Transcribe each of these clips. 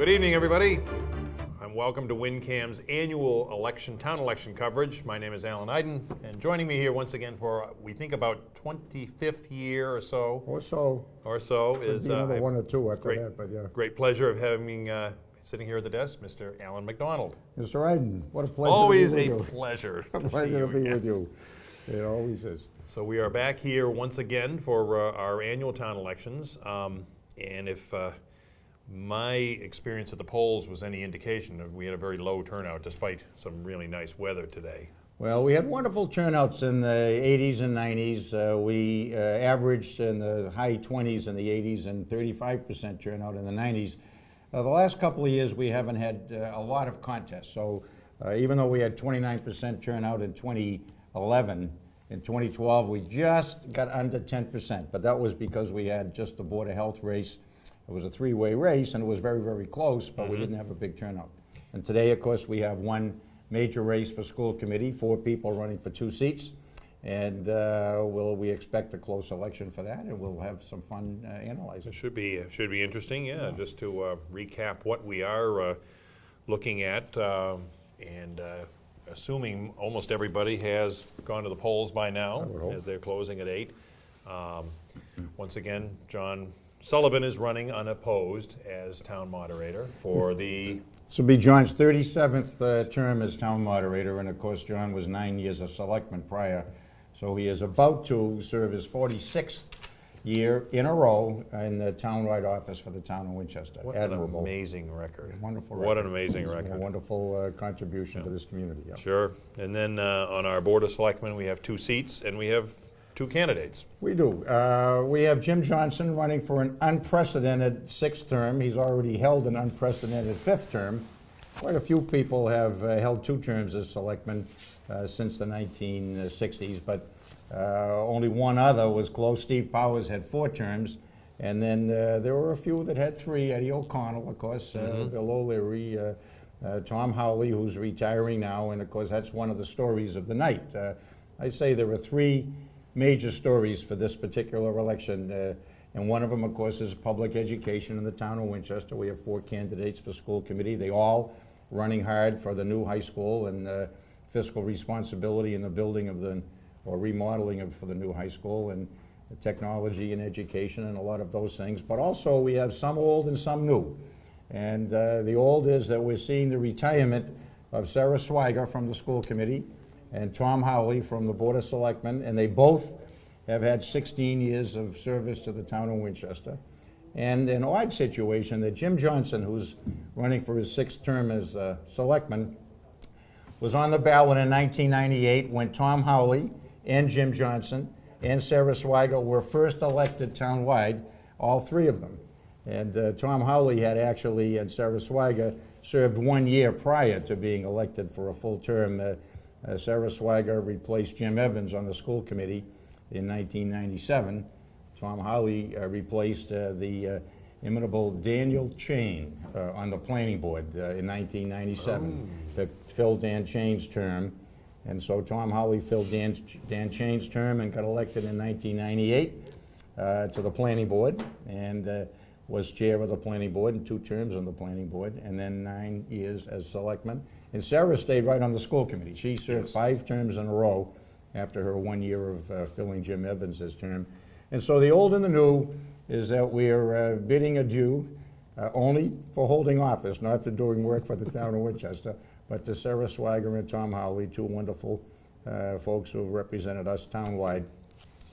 Good evening, everybody. And welcome to WinCam's annual town election coverage. My name is Alan Iden, and joining me here once again for, we think, about 25th year or so. Is another one or two after great, that, but yeah. Great pleasure of having sitting here at the desk, Mr. Alan McDonald. Mr. Iden, what a pleasure. Always to be a with you. pleasure. A pleasure to be with you. It always is. So we are back here once again for our annual town elections, and if my experience at the polls was any indication, we had a very low turnout despite some really nice weather today. Well, we had wonderful turnouts in the 80s and 90s. We averaged in the high 20s in the 80s and 35% turnout in the 90s. The last couple of years we haven't had a lot of contests. So even though we had 29% turnout in 2011, in 2012 we just got under 10%, but that was because we had just the Board of Health race. It was a three-way race, and it was very, very close, but we didn't have a big turnout. And today, of course, we have one major race for school committee, 4 people running for 2 seats, and we expect a close election for that, and we'll have some fun analyzing. It should be interesting, yeah. Just to recap what we are looking at, and assuming almost everybody has gone to the polls by now, as they're closing at 8. Once again, John Sullivan is running unopposed as town moderator for the... This will be John's 37th term as town moderator, and of course John was 9 years a selectman prior, so he is about to serve his 46th year in a row in the townwide office for the town of Winchester. What Admirable. An amazing record. Wonderful record. What an amazing record. A wonderful contribution to this community. Yeah. Sure. And then on our Board of Selectmen, we have 2 seats, and we have 2 candidates. We do. We have Jim Johnson running for an unprecedented 6th term. He's already held an unprecedented 5th term. Quite a few people have held 2 terms as selectmen since the 1960s, but only one other was close. Steve Powers had 4 terms, and then there were a few that had 3. Eddie O'Connell, of course, Bill O'Leary, Tom Howley, who's retiring now, and of course that's one of the stories of the night. I'd say there were 3 major stories for this particular election, and one of them, of course, is public education in the town of Winchester. We have 4 candidates for school committee. They all running hard for the new high school and fiscal responsibility in the building of or remodeling for the new high school, and technology and education and a lot of those things. But also we have some old and some new. And the old is that we're seeing the retirement of Sarah Swiger from the school committee and Tom Howley from the Board of Selectmen, and they both have had 16 years of service to the town of Winchester. And an odd situation that Jim Johnson, who's running for his 6th term as selectman, was on the ballot in 1998 when Tom Howley and Jim Johnson and Sarah Swiger were first elected townwide, all 3 of them. And Tom Howley had actually, and Sarah Swiger, served 1 year prior to being elected for a full term. Sarah Swiger replaced Jim Evans on the school committee in 1997. Tom Howley replaced the inimitable Daniel Chain on the planning board in 1997 to fill Dan Chain's term. And so Tom Howley filled Dan Chain's term and got elected in 1998 to the planning board, and was chair of the planning board in 2 terms on the planning board, and then 9 years as selectman. And Sarah stayed right on the school committee. She served 5 terms in a row after her 1 year of filling Jim Evans' term. And so the old and the new is that we're bidding adieu, only for holding office, not for doing work for the town of Winchester, but to Sarah Swiger and Tom Howley, 2 wonderful folks who have represented us townwide.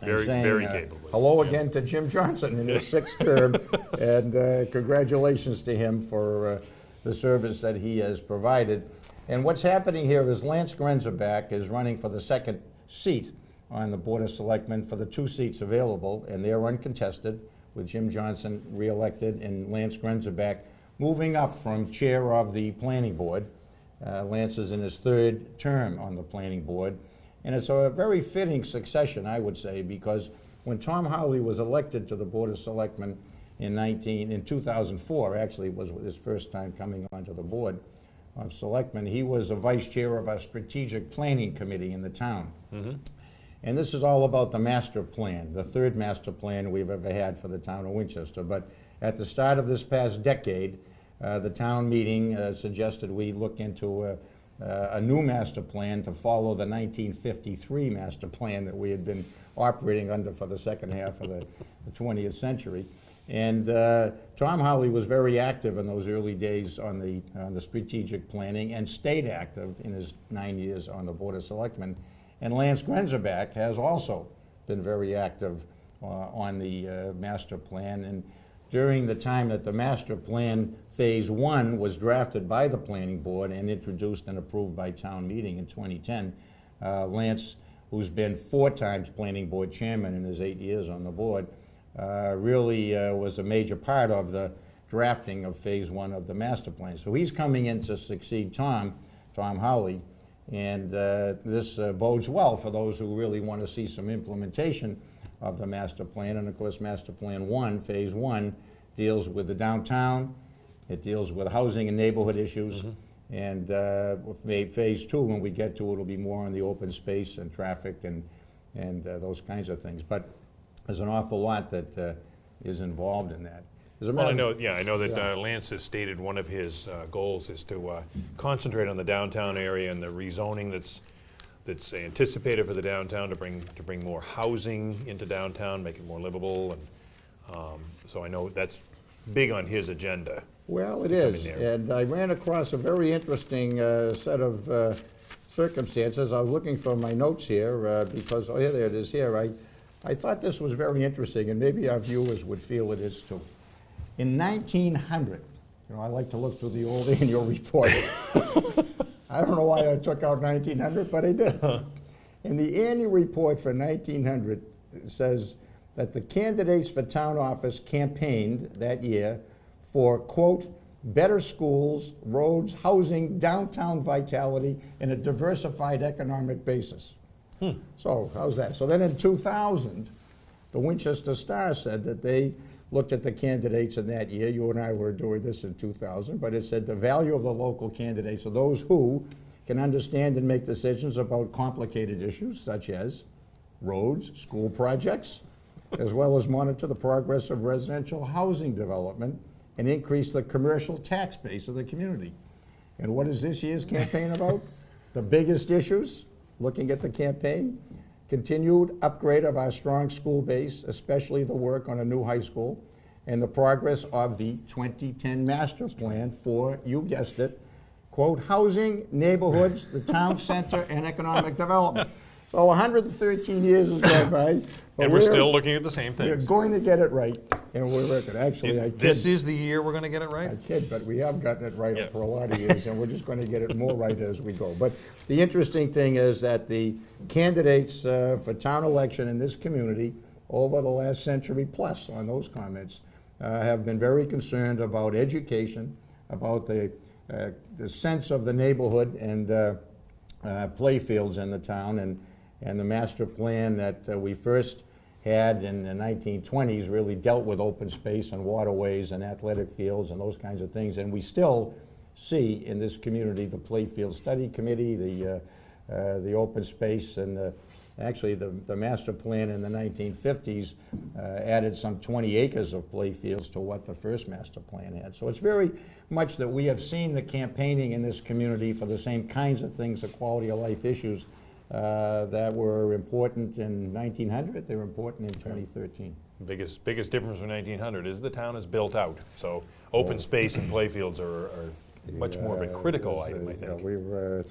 Very capable. Hello again to Jim Johnson in his 6th term, and congratulations to him for the service that he has provided. And what's happening here is Lance Grenzerback is running for the 2nd seat on the Board of Selectmen for the 2 seats available, and they're uncontested, with Jim Johnson re-elected and Lance Grenzerback moving up from chair of the planning board. Lance is in his 3rd term on the planning board, and it's a very fitting succession, I would say, because when Tom Howley was elected to the Board of Selectmen in 2004, actually was his first time coming onto the board of selectmen, he was a vice chair of our strategic planning committee in the town. And this is all about the master plan, the 3rd master plan we've ever had for the town of Winchester. But at the start of this past decade, the town meeting suggested we look into a new master plan to follow the 1953 master plan that we had been operating under for the second half of the 20th century. And Tom Howley was very active in those early days on the strategic planning and stayed active in his 9 years on the Board of Selectmen. And Lance Grenzerback has also been very active on the master plan. And during the time that the master plan phase 1 was drafted by the planning board and introduced and approved by town meeting in 2010, Lance, who's been 4 times planning board chairman in his 8 years on the board, really was a major part of the drafting of phase 1 of the master plan. So he's coming in to succeed Tom Howley, and this bodes well for those who really want to see some implementation of the master plan. And of course, master plan 1, phase 1, deals with the downtown, it deals with housing and neighborhood issues, and phase 2, when we get to it, will be more on the open space and traffic and those kinds of things. But there's an awful lot that is involved in that. Well, I know that Lance has stated one of his goals is to concentrate on the downtown area and the rezoning that's anticipated for the downtown to bring more housing into downtown, make it more livable, and so I know that's big on his agenda. Well, it is, and I ran across a very interesting set of circumstances. I was looking for my notes here because, oh yeah, there it is here. I thought this was very interesting, and maybe our viewers would feel it is too. In 1900, I like to look through the old annual report. I don't know why I took out 1900, but I did. In the annual report for 1900, it says that the candidates for town office campaigned that year for, quote, better schools, roads, housing, downtown vitality, and a diversified economic basis. So how's that? So then in 2000, the Winchester Star said that they looked at the candidates in that year. You and I were doing this in 2000, but it said the value of the local candidates are those who can understand and make decisions about complicated issues such as roads, school projects, as well as monitor the progress of residential housing development and increase the commercial tax base of the community. And what is this year's campaign about? The biggest issues, looking at the campaign, continued upgrade of our strong school base, especially the work on a new high school, and the progress of the 2010 master plan for, you guessed it, quote, housing, neighborhoods, the town center, and economic development. So 113 years has gone by. And we're still looking at the same We're things. going to get it right, and we're working. Actually, I kid. This is the year we're going to get it right? I kid, but we have gotten it right Yeah. for a lot of years, and we're just going to get it more right as we go. But the interesting thing is that the candidates for town election in this community over the last century plus on those comments have been very concerned about education, about the sense of the neighborhood and playfields in the town, and the master plan that we first had in the 1920s really dealt with open space and waterways and athletic fields and those kinds of things. And we still see in this community the Playfield Study Committee, the open space, and actually the master plan in the 1950s added some 20 acres of playfields to what the first master plan had. So it's very much that we have seen the campaigning in this community for the same kinds of things, the quality of life issues, that were important in 1900, they were important in 2013. Biggest difference from 1900 is the town is built out. So open space and playfields are much more of a critical item, I think. We're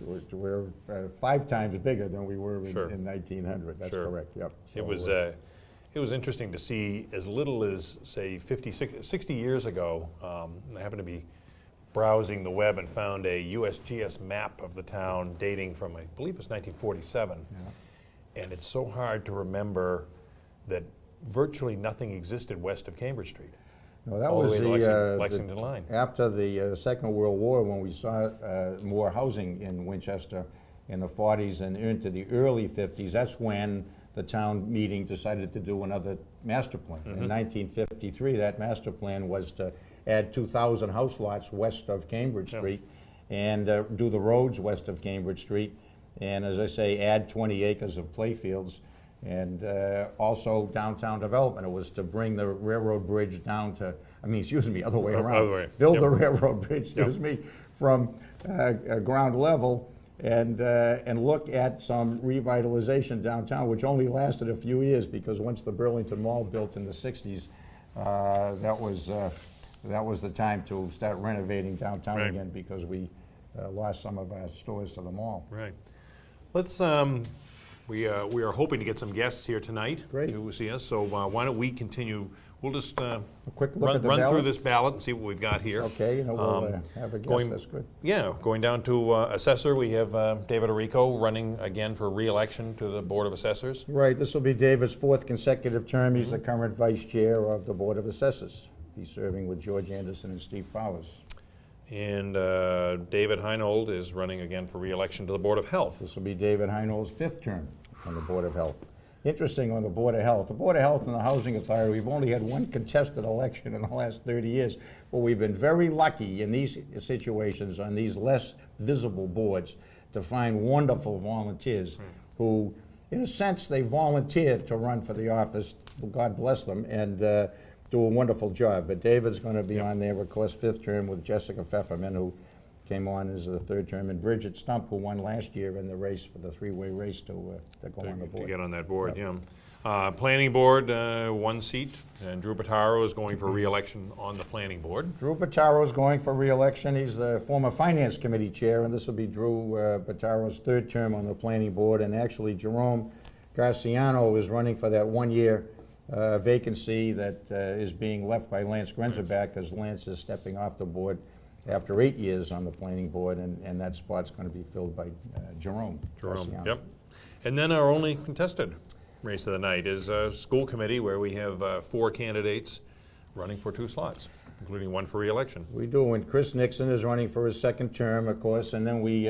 5 times bigger than we were in 1900. That's correct, yep. So it was interesting to see as little as, say, 60 years ago, I happened to be browsing the web and found a USGS map of the town dating from, I believe it was 1947. Yeah. And it's so hard to remember that virtually nothing existed west of Cambridge Street. No, that was the Lexington line. After the Second World War, when we saw more housing in Winchester in the 40s and into the early 50s, that's when the town meeting decided to do another master plan. Mm-hmm. In 1953, that master plan was to add 2,000 house lots west of Cambridge Street and do the roads west of Cambridge Street, and as I say, add 20 acres of playfields. And also downtown development. It was to bring the railroad bridge down to, other way around. Other way. Build Yep. the railroad bridge, from ground level and look at some revitalization downtown, which only lasted a few years because once the Burlington Mall built in the 60s, that was the time to start renovating downtown Right. again because we lost some of our stores to the mall. Right. Let's, we are hoping to get some guests here tonight. Great. To see us, so why don't we continue? We'll just A quick look run at the through ballot. this ballot and see what we've got here. Okay, we'll have a guest, going- that's good. Yeah, going down to Assessor, we have David Arico running again for re-election to the Board of Assessors. Right, this will be David's fourth consecutive term. He's the current vice chair of the Board of Assessors. He's serving with George Anderson and Steve Powers. And David Heinold is running again for re-election to the Board of Health. This will be David Heinold's fifth term on the Board of Health. Interesting on the Board of Health. The Board of Health and the Housing Authority, we've only had one contested election in the last 30 years, but we've been very lucky in these situations on these less visible boards to find wonderful volunteers who, in a sense, they volunteered to run for the office, God bless them, and do a wonderful job. But David's going to be on there, of course, fifth term with Jessica Pfefferman, who came on as the third term, and Bridget Stump, who won last year in the race for the three-way race to go on the To board. get on that board, yeah. Planning Board, one seat, and Drew Bottaro is going for re-election on the Planning Board. Drew Bottaro is going for re-election. He's the former Finance Committee Chair, and this will be Drew Bottaro's third term on the Planning Board. And actually, Jerome Garciano is running for that one-year vacancy that is being left by Lance Grenzerback, as Lance is stepping off the board after 8 years on the Planning Board, and that spot's going to be filled by Jerome Garciano. Yep. And then our only contested race of the night is School Committee, where we have 4 candidates running for 2 slots, including one for re-election. We do, and Chris Nixon is running for his second term, of course, and then we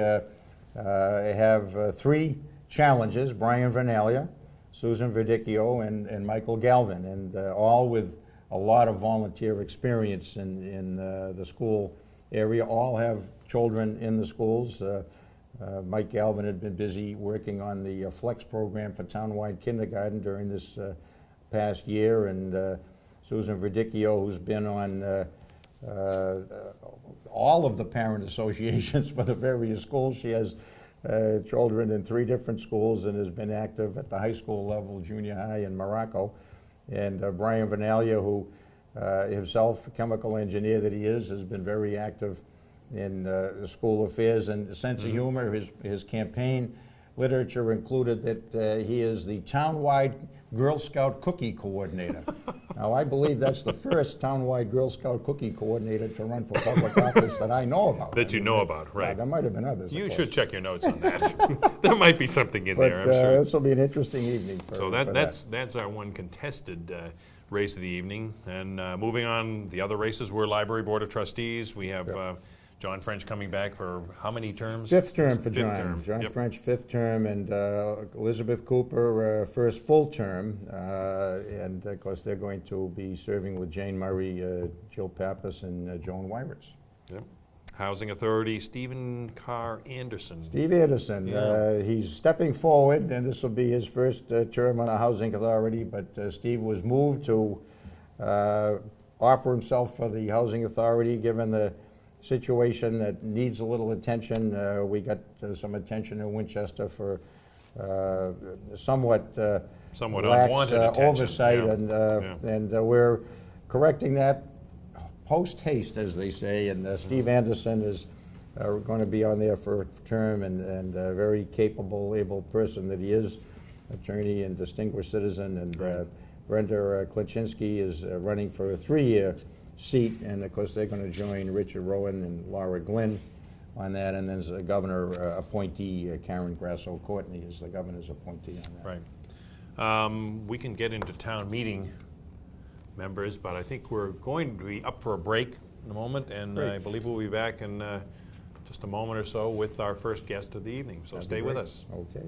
have 3 challenges: Brian Vernalia, Susan Verdicchio, and Michael Galvin, and all with a lot of volunteer experience in the school area. All have children in the schools. Mike Galvin had been busy working on the Flex program for townwide kindergarten during this past year, and Susan Verdicchio, who's been on all of the parent associations for the various schools. She has children in 3 different schools and has been active at the high school level, junior high, in Morocco. And Brian Vernalia, who himself, a chemical engineer that he is, has been very active in school affairs and sense of humor. His campaign literature included that he is the townwide Girl Scout cookie coordinator. Now, I believe that's the first townwide Girl Scout cookie coordinator to run for public office that I know about. That you know about, right? There might have been others. You of should course. check your notes on that. There might be something in But there, I'm sure. this will be an interesting evening. So that's our one contested race of the evening. And moving on, the other races were Library Board of Trustees. We have John French coming back for how many terms? Fifth term for Fifth John. term, John yep. French, fifth term, and Elizabeth Cooper, first full term. And of course, they're going to be serving with Jane Murray, Jill Pappas, and Joan Wyritz. Yep. Housing Authority, Stephen Carr Anderson. Steve Anderson, he's stepping forward, and this will be his first term on the Housing Authority, but Steve was moved to offer himself for the Housing Authority, given the situation that needs a little attention. We got some attention in Winchester for somewhat lax unwanted attention. oversight, Yeah. and we're correcting that post haste, as they say, and Steve Anderson is going to be on there for a term, and a very capable, able person that he is, attorney and distinguished citizen, and Brenda Klaczynski is running for a 3-year seat, and of course they're going to join Richard Rowan and Laura Glynn on that, and then there's a governor appointee, Karen Grasso Courtney is the governor's appointee on that. Right. We can get into town meeting members, but I think we're going to be up for a break in a moment, and Great. I believe we'll be back in just a moment or so with our first guest of the evening. So That'd be stay with great. us. Okay.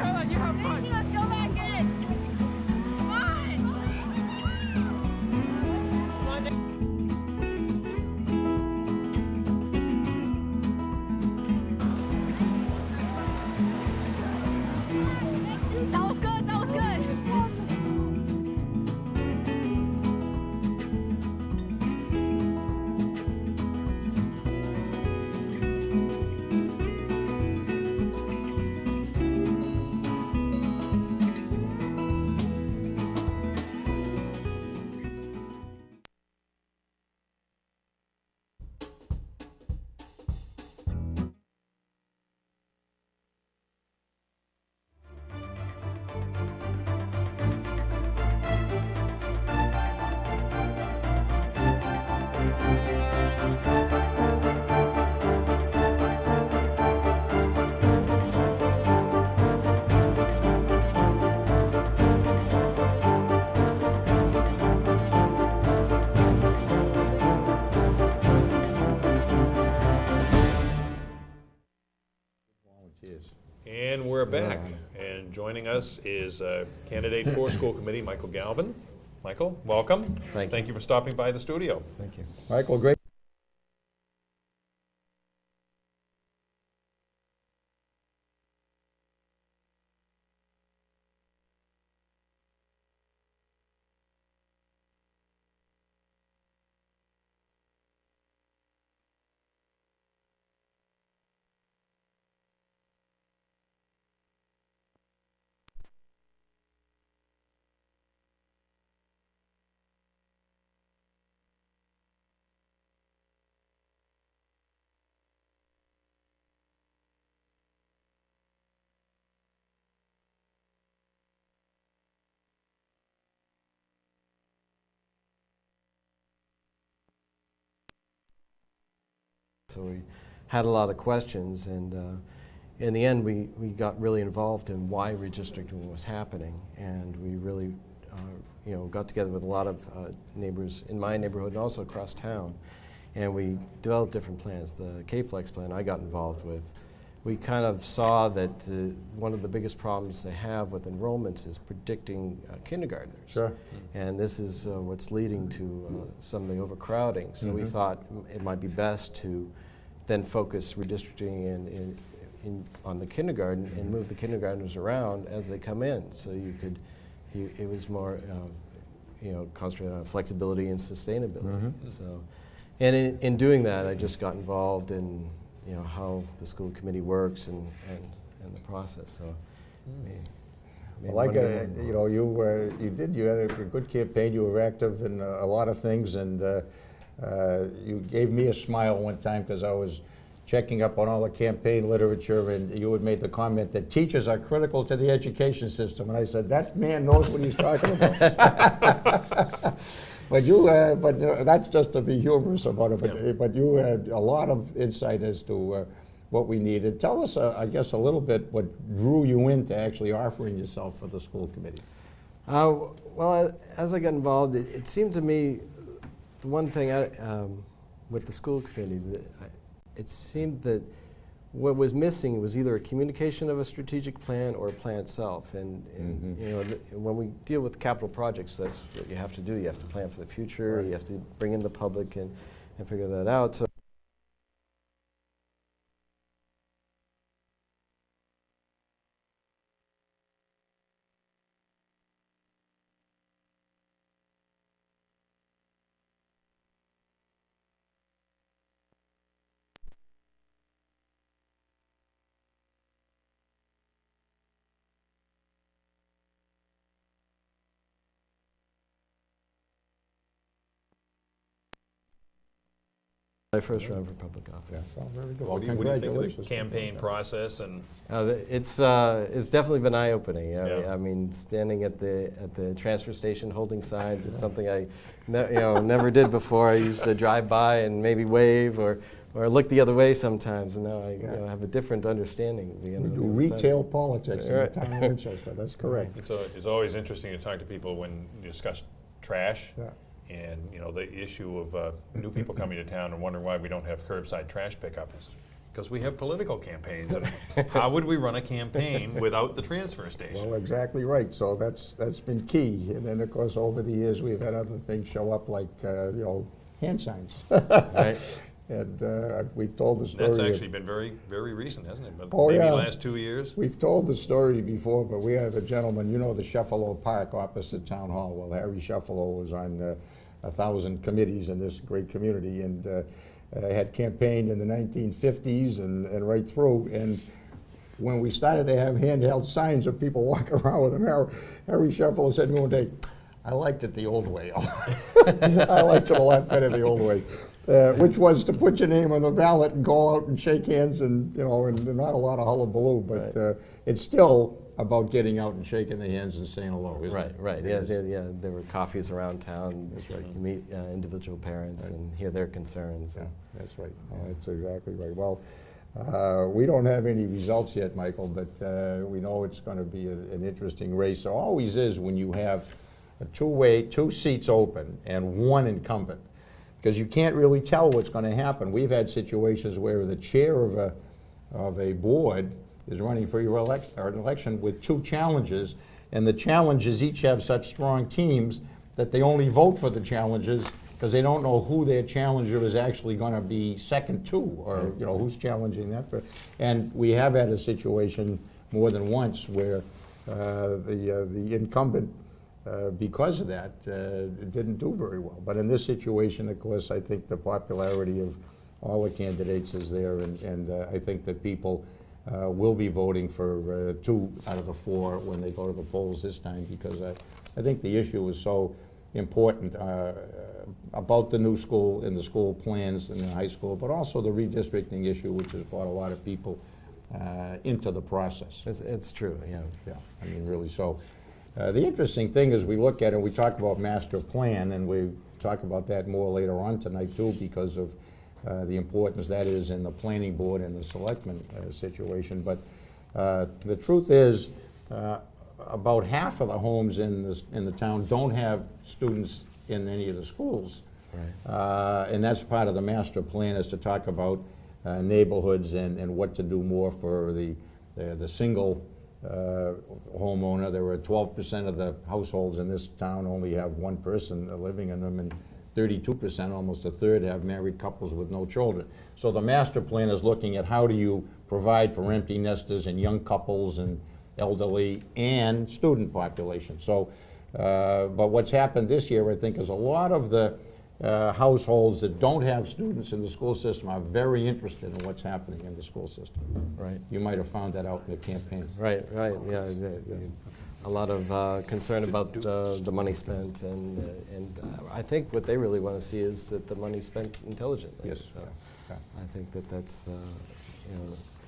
come on, you have fun. Let's go back in. Come on. Come on, Nick. That was good. That was good. Volunteers. And we're back. And joining us is candidate for school committee, Michael Galvin. Michael, welcome. Thank you. For stopping by the studio. Thank you. Michael, great. So we had a lot of questions, and in the end, we got really involved in why redistricting was happening, and we really, got together with a lot of neighbors in my neighborhood and also across town, and we developed different plans. The K-Flex plan I got involved with. We kind of saw that one of the biggest problems they have with enrollments is predicting kindergartners. Sure. And this is what's leading to some of the overcrowding. So we thought it might be best to then focus redistricting on the kindergarten and move the kindergartners around as they come in. So it was more, concentrated on flexibility and sustainability. So, and in doing that, I just got involved in how the school committee works and the process. So, Well, like you had a good campaign. You were active in a lot of things, and you gave me a smile one time because I was checking up on all the campaign literature, and you had made the comment that teachers are critical to the education system, and I said that man knows what he's talking about. But that's just to be humorous about it. But you had a lot of insight as to what we needed. Tell us, I guess, a little bit what drew you into actually offering yourself for the school committee. Well, as I got involved, it seemed to me the one thing with the school committee it seemed that what was missing was either a communication of a strategic plan or a plan itself. And when we deal with capital projects, that's what you have to do. You have to plan for the future. Right. You have to bring in the public and figure that out. So my first run for public office. Yeah, very good. What do you think of the campaign process? And It's definitely been eye-opening. Yeah. I mean, standing at the transfer station holding signs is something I never did before. I used to drive by and maybe wave or look the other way sometimes, and now I have a different understanding. We do retail politics in the town of Winchester. That's correct. it's always interesting to talk to people when you discuss trash. Yeah. And the issue of new people coming to town and wondering why we don't have curbside trash pickup is because we have political campaigns. And how would we run a campaign without the transfer station? Well, exactly right. So that's been key. And then, of course, over the years, we've had other things show up like, hand signs. Right. And we've told the story. That's of- actually been very, very recent, hasn't it? But Oh, maybe yeah. last 2 years. We've told the story before, but we have a gentleman, the Shuffalo Park opposite Town Hall. Well, Harry Shuffalo was on 1,000 committees in this great community and had campaigned in the 1950s and right through. And when we started to have handheld signs of people walking around with them, Harry Shuffalo said to me one day, "I liked it the old way." I liked it a lot better the old way. Which was to put your name on the ballot and go out and shake hands and and not a lot of hullabaloo, but Right. it's still about getting out and shaking the hands and saying hello, isn't Right, it? right. It Yeah, is. yeah. There were coffees around town. That's right. You meet individual parents and hear their concerns. Yeah, that's right. That's exactly right. Well, we don't have any results yet, Michael, but we know it's going to be an interesting race. There always is when you have a two seats open and one incumbent, because you can't really tell what's going to happen. We've had situations where the chair of a board is running for an election with two challenges, and the challenges each have such strong teams that they only vote for the challenges because they don't know who their challenger is actually going to be second to, or who's challenging that. And we have had a situation more than once where the incumbent, because of that, didn't do very well. But in this situation, of course, I think the popularity of all the candidates is there, and I think that people will be voting for 2 out of the 4 when they go to the polls this time, because I think the issue is so important about the new school and the school plans in the high school, but also the redistricting issue, which has brought a lot of people into the process. It's true, yeah. Yeah, I mean, really so. The interesting thing is we look at it, we talk about master plan, and we talk about that more later on tonight too, because of the importance that is in the planning board and the selectmen situation. But the truth is, about half of the homes in the town don't have students in any of the schools. Right. And that's part of the master plan, is to talk about neighborhoods and what to do more for the single homeowner. There were 12% of the households in this town only have one person living in them, and 32%, almost a third, have married couples with no children. So the master plan is looking at how do you provide for empty nesters and young couples and elderly and student population. So, but what's happened this year, I think, is a lot of the households that don't have students in the school system are very interested in what's happening in the school system. Right. You might have found that out in the campaign. Right, right, yeah. A lot of concern about the money spent, and I think what they really want to see is that the money's spent intelligently. Yes. So Yeah. I think that's,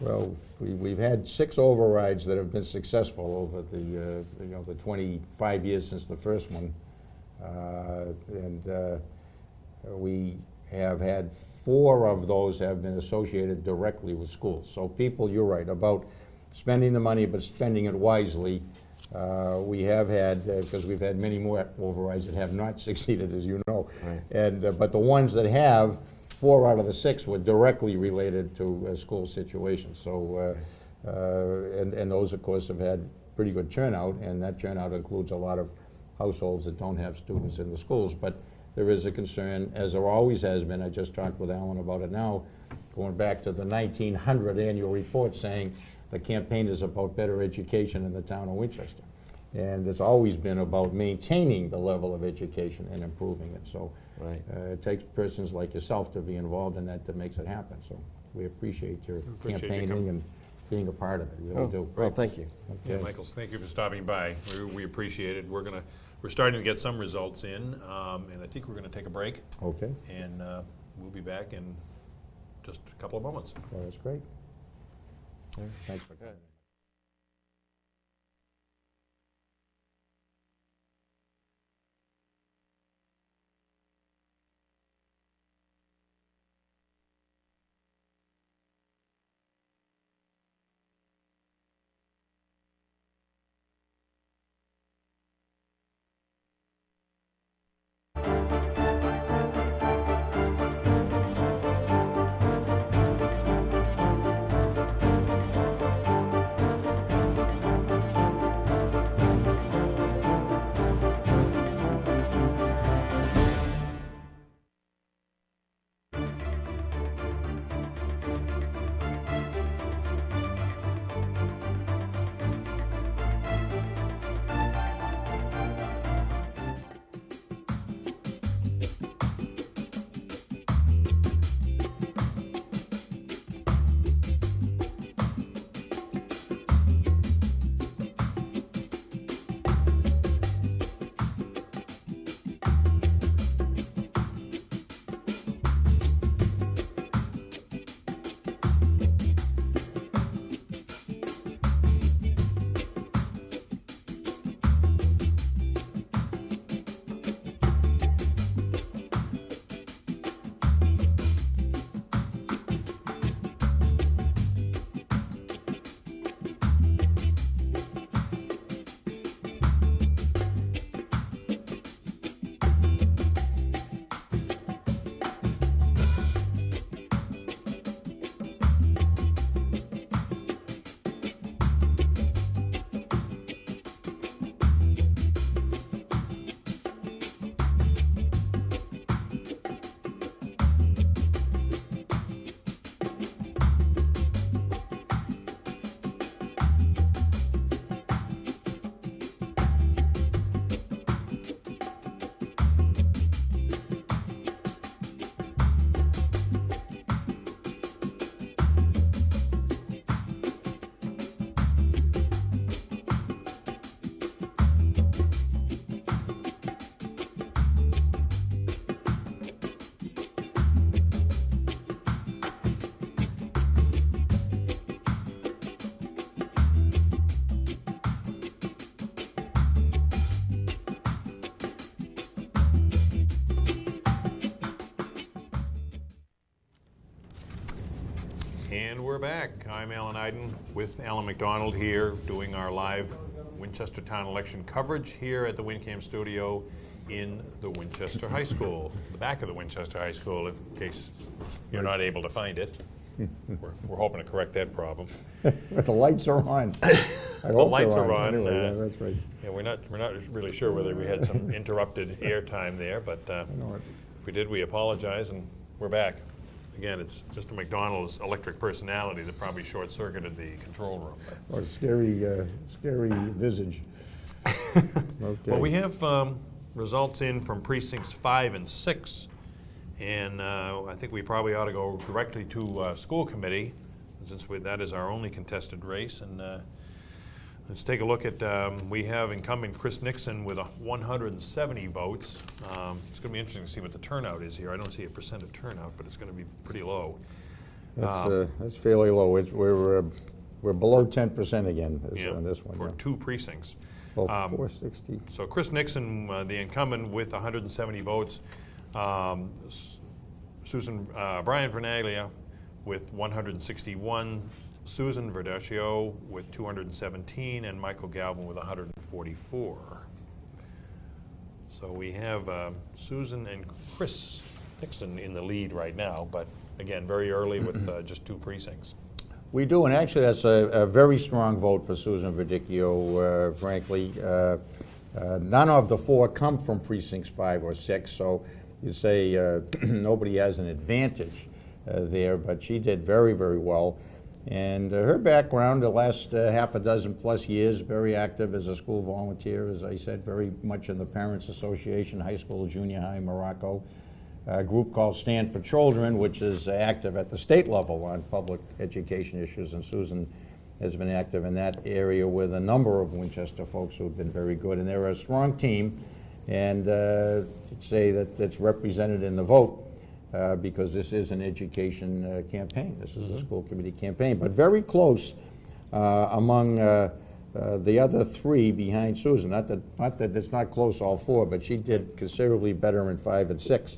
Well, we've had 6 overrides that have been successful over the 25 years since the first one, and we have had 4 of those have been associated directly with schools. So people, you're right about spending the money, but spending it wisely. We have had, because we've had many more overrides that have not succeeded, as you know. Right. And but the ones that have, 4 out of the 6 were directly related to school situations. So, and those, of course, have had pretty good turnout, and that turnout includes a lot of households that don't have students in the schools. But there is a concern, as there always has been. I just talked with Alan about it now, going back to the 1900 annual report saying the campaign is about better education in the town of Winchester. And it's always been about maintaining the level of education and improving it. So Right. it takes persons like yourself to be involved in that makes it happen. So we appreciate your Appreciate you campaigning coming. and being a part of it. We really do. well, thank you. Yeah, Okay. Michaels, thank you for stopping by. We appreciate it. We're starting to get some results in, and I think we're going to take a break, Okay, and we'll be back in just a couple of moments. well, that's great. Yeah. Thanks for coming. And we're back. I'm Alan Iden with Alan McDonald here doing our live Winchester Town election coverage here at the WinCam studio in the Winchester High School, the back of the Winchester High School, in case you're not able to find it. We're hoping to correct that problem. But the lights are on. The lights are on. Anyway, yeah, that's right. Yeah, we're not really sure whether we had some interrupted airtime there, but know it. if we did, we apologize, and we're back. Again, it's Mr. McDonald's electric personality that probably short-circuited the control room. Or scary visage. Okay. Well, we have results in from precincts 5 and 6, and I think we probably ought to go directly to school committee, since that is our only contested race. And let's take a look at, we have incumbent Chris Nixon with 170 votes. It's going to be interesting to see what the turnout is here. I don't see a percent of turnout, but it's going to be pretty low. That's fairly low. We're below 10% again on this one. For yeah. 2 precincts. Well, 460. So Chris Nixon, the incumbent with 170 votes. Brian Vernaglia with 161. Susan Verdaccio with 217, and Michael Galvin with 144. So we have Susan and Chris Nixon in the lead right now, but again, very early with just 2 precincts. We do, and actually that's a very strong vote for Susan Verdicchio, frankly. None of the 4 come from precincts 5 or 6, so you say nobody has an advantage there, but she did very, very well. And her background, the last half a dozen plus years, very active as a school volunteer, as I said, very much in the Parents Association, high school, junior high, Morocco. A group called Stand for Children, which is active at the state level on public education issues, and Susan has been active in that area with a number of Winchester folks who have been very good. And they're a strong team, and say that that's represented in the vote. Because this is an education campaign. This is a school committee campaign, but very close among the other 3 behind Susan. Not that it's not close, all 4, but she did considerably better in 5 and 6.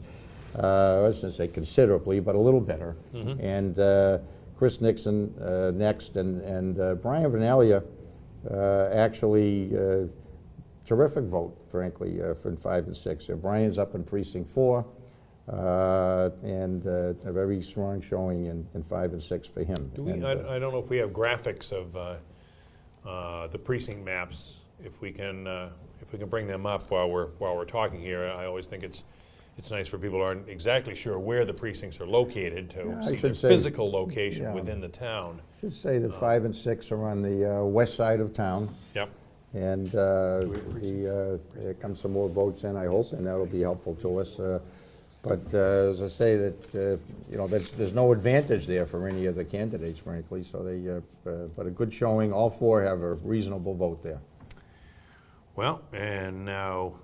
I was going to say considerably, but a little better. And Chris Nixon next, and Brian Vernaglia actually terrific vote, frankly, for 5 and 6. Brian's up in precinct 4. And a very strong showing in 5 and 6 for him. I don't know if we have graphics of the precinct maps. If we can bring them up while we're talking here. I always think it's nice for people who aren't exactly sure where the precincts are located to see their physical location within the town. I should say that 5 and 6 are on the west side of town. Yep. And there comes some more votes in, I hope, and that'll be helpful to us. But as I say, that there's no advantage there for any of the candidates, frankly. So but a good showing. All 4 have a reasonable vote there. Well, and now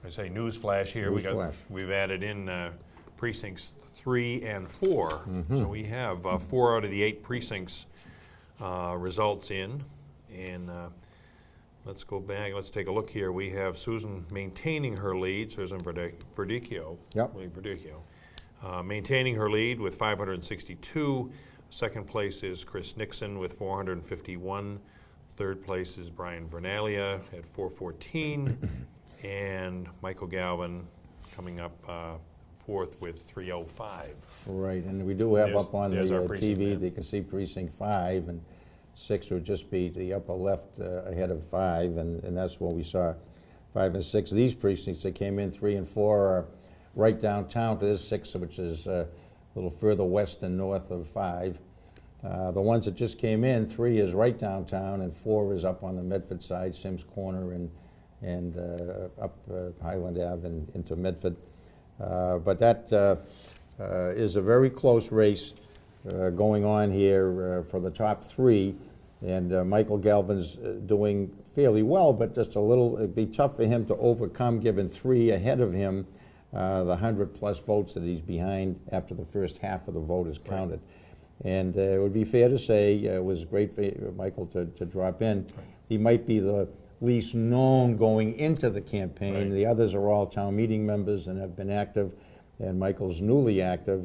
I say news flash here. We've added in precincts 3 and 4. So we have 4 out of the 8 precincts results in, and. Let's go back. Let's take a look here. We have Susan maintaining her lead, Susan Verdicchio. Yep. Verdicchio. Maintaining her lead with 562. Second place is Chris Nixon with 451. Third place is Brian Vernaglia at 414. And Michael Galvin coming up 4th with 305. Right, and we do have up on the TV, map. they can see precinct 5, and 6 would just be the upper left ahead of 5, and that's what we saw. 5 and 6. These precincts that came in, 3 and 4, are right downtown for this 6, which is a little further west and north of 5. The ones that just came in, 3 is right downtown, and 4 is up on the Medford side, Sims Corner, and up Highland Ave and into Medford. But that is a very close race. Going on here for the top 3, and Michael Galvin's doing fairly well, but just a little, it'd be tough for him to overcome, given 3 ahead of him, the 100+ votes that he's behind after the first half of the vote is counted. Right. And it would be fair to say it was great for Michael to drop in. Right. He might be the least known going into the campaign. Right. The others are all town meeting members and have been active, and Michael's newly active,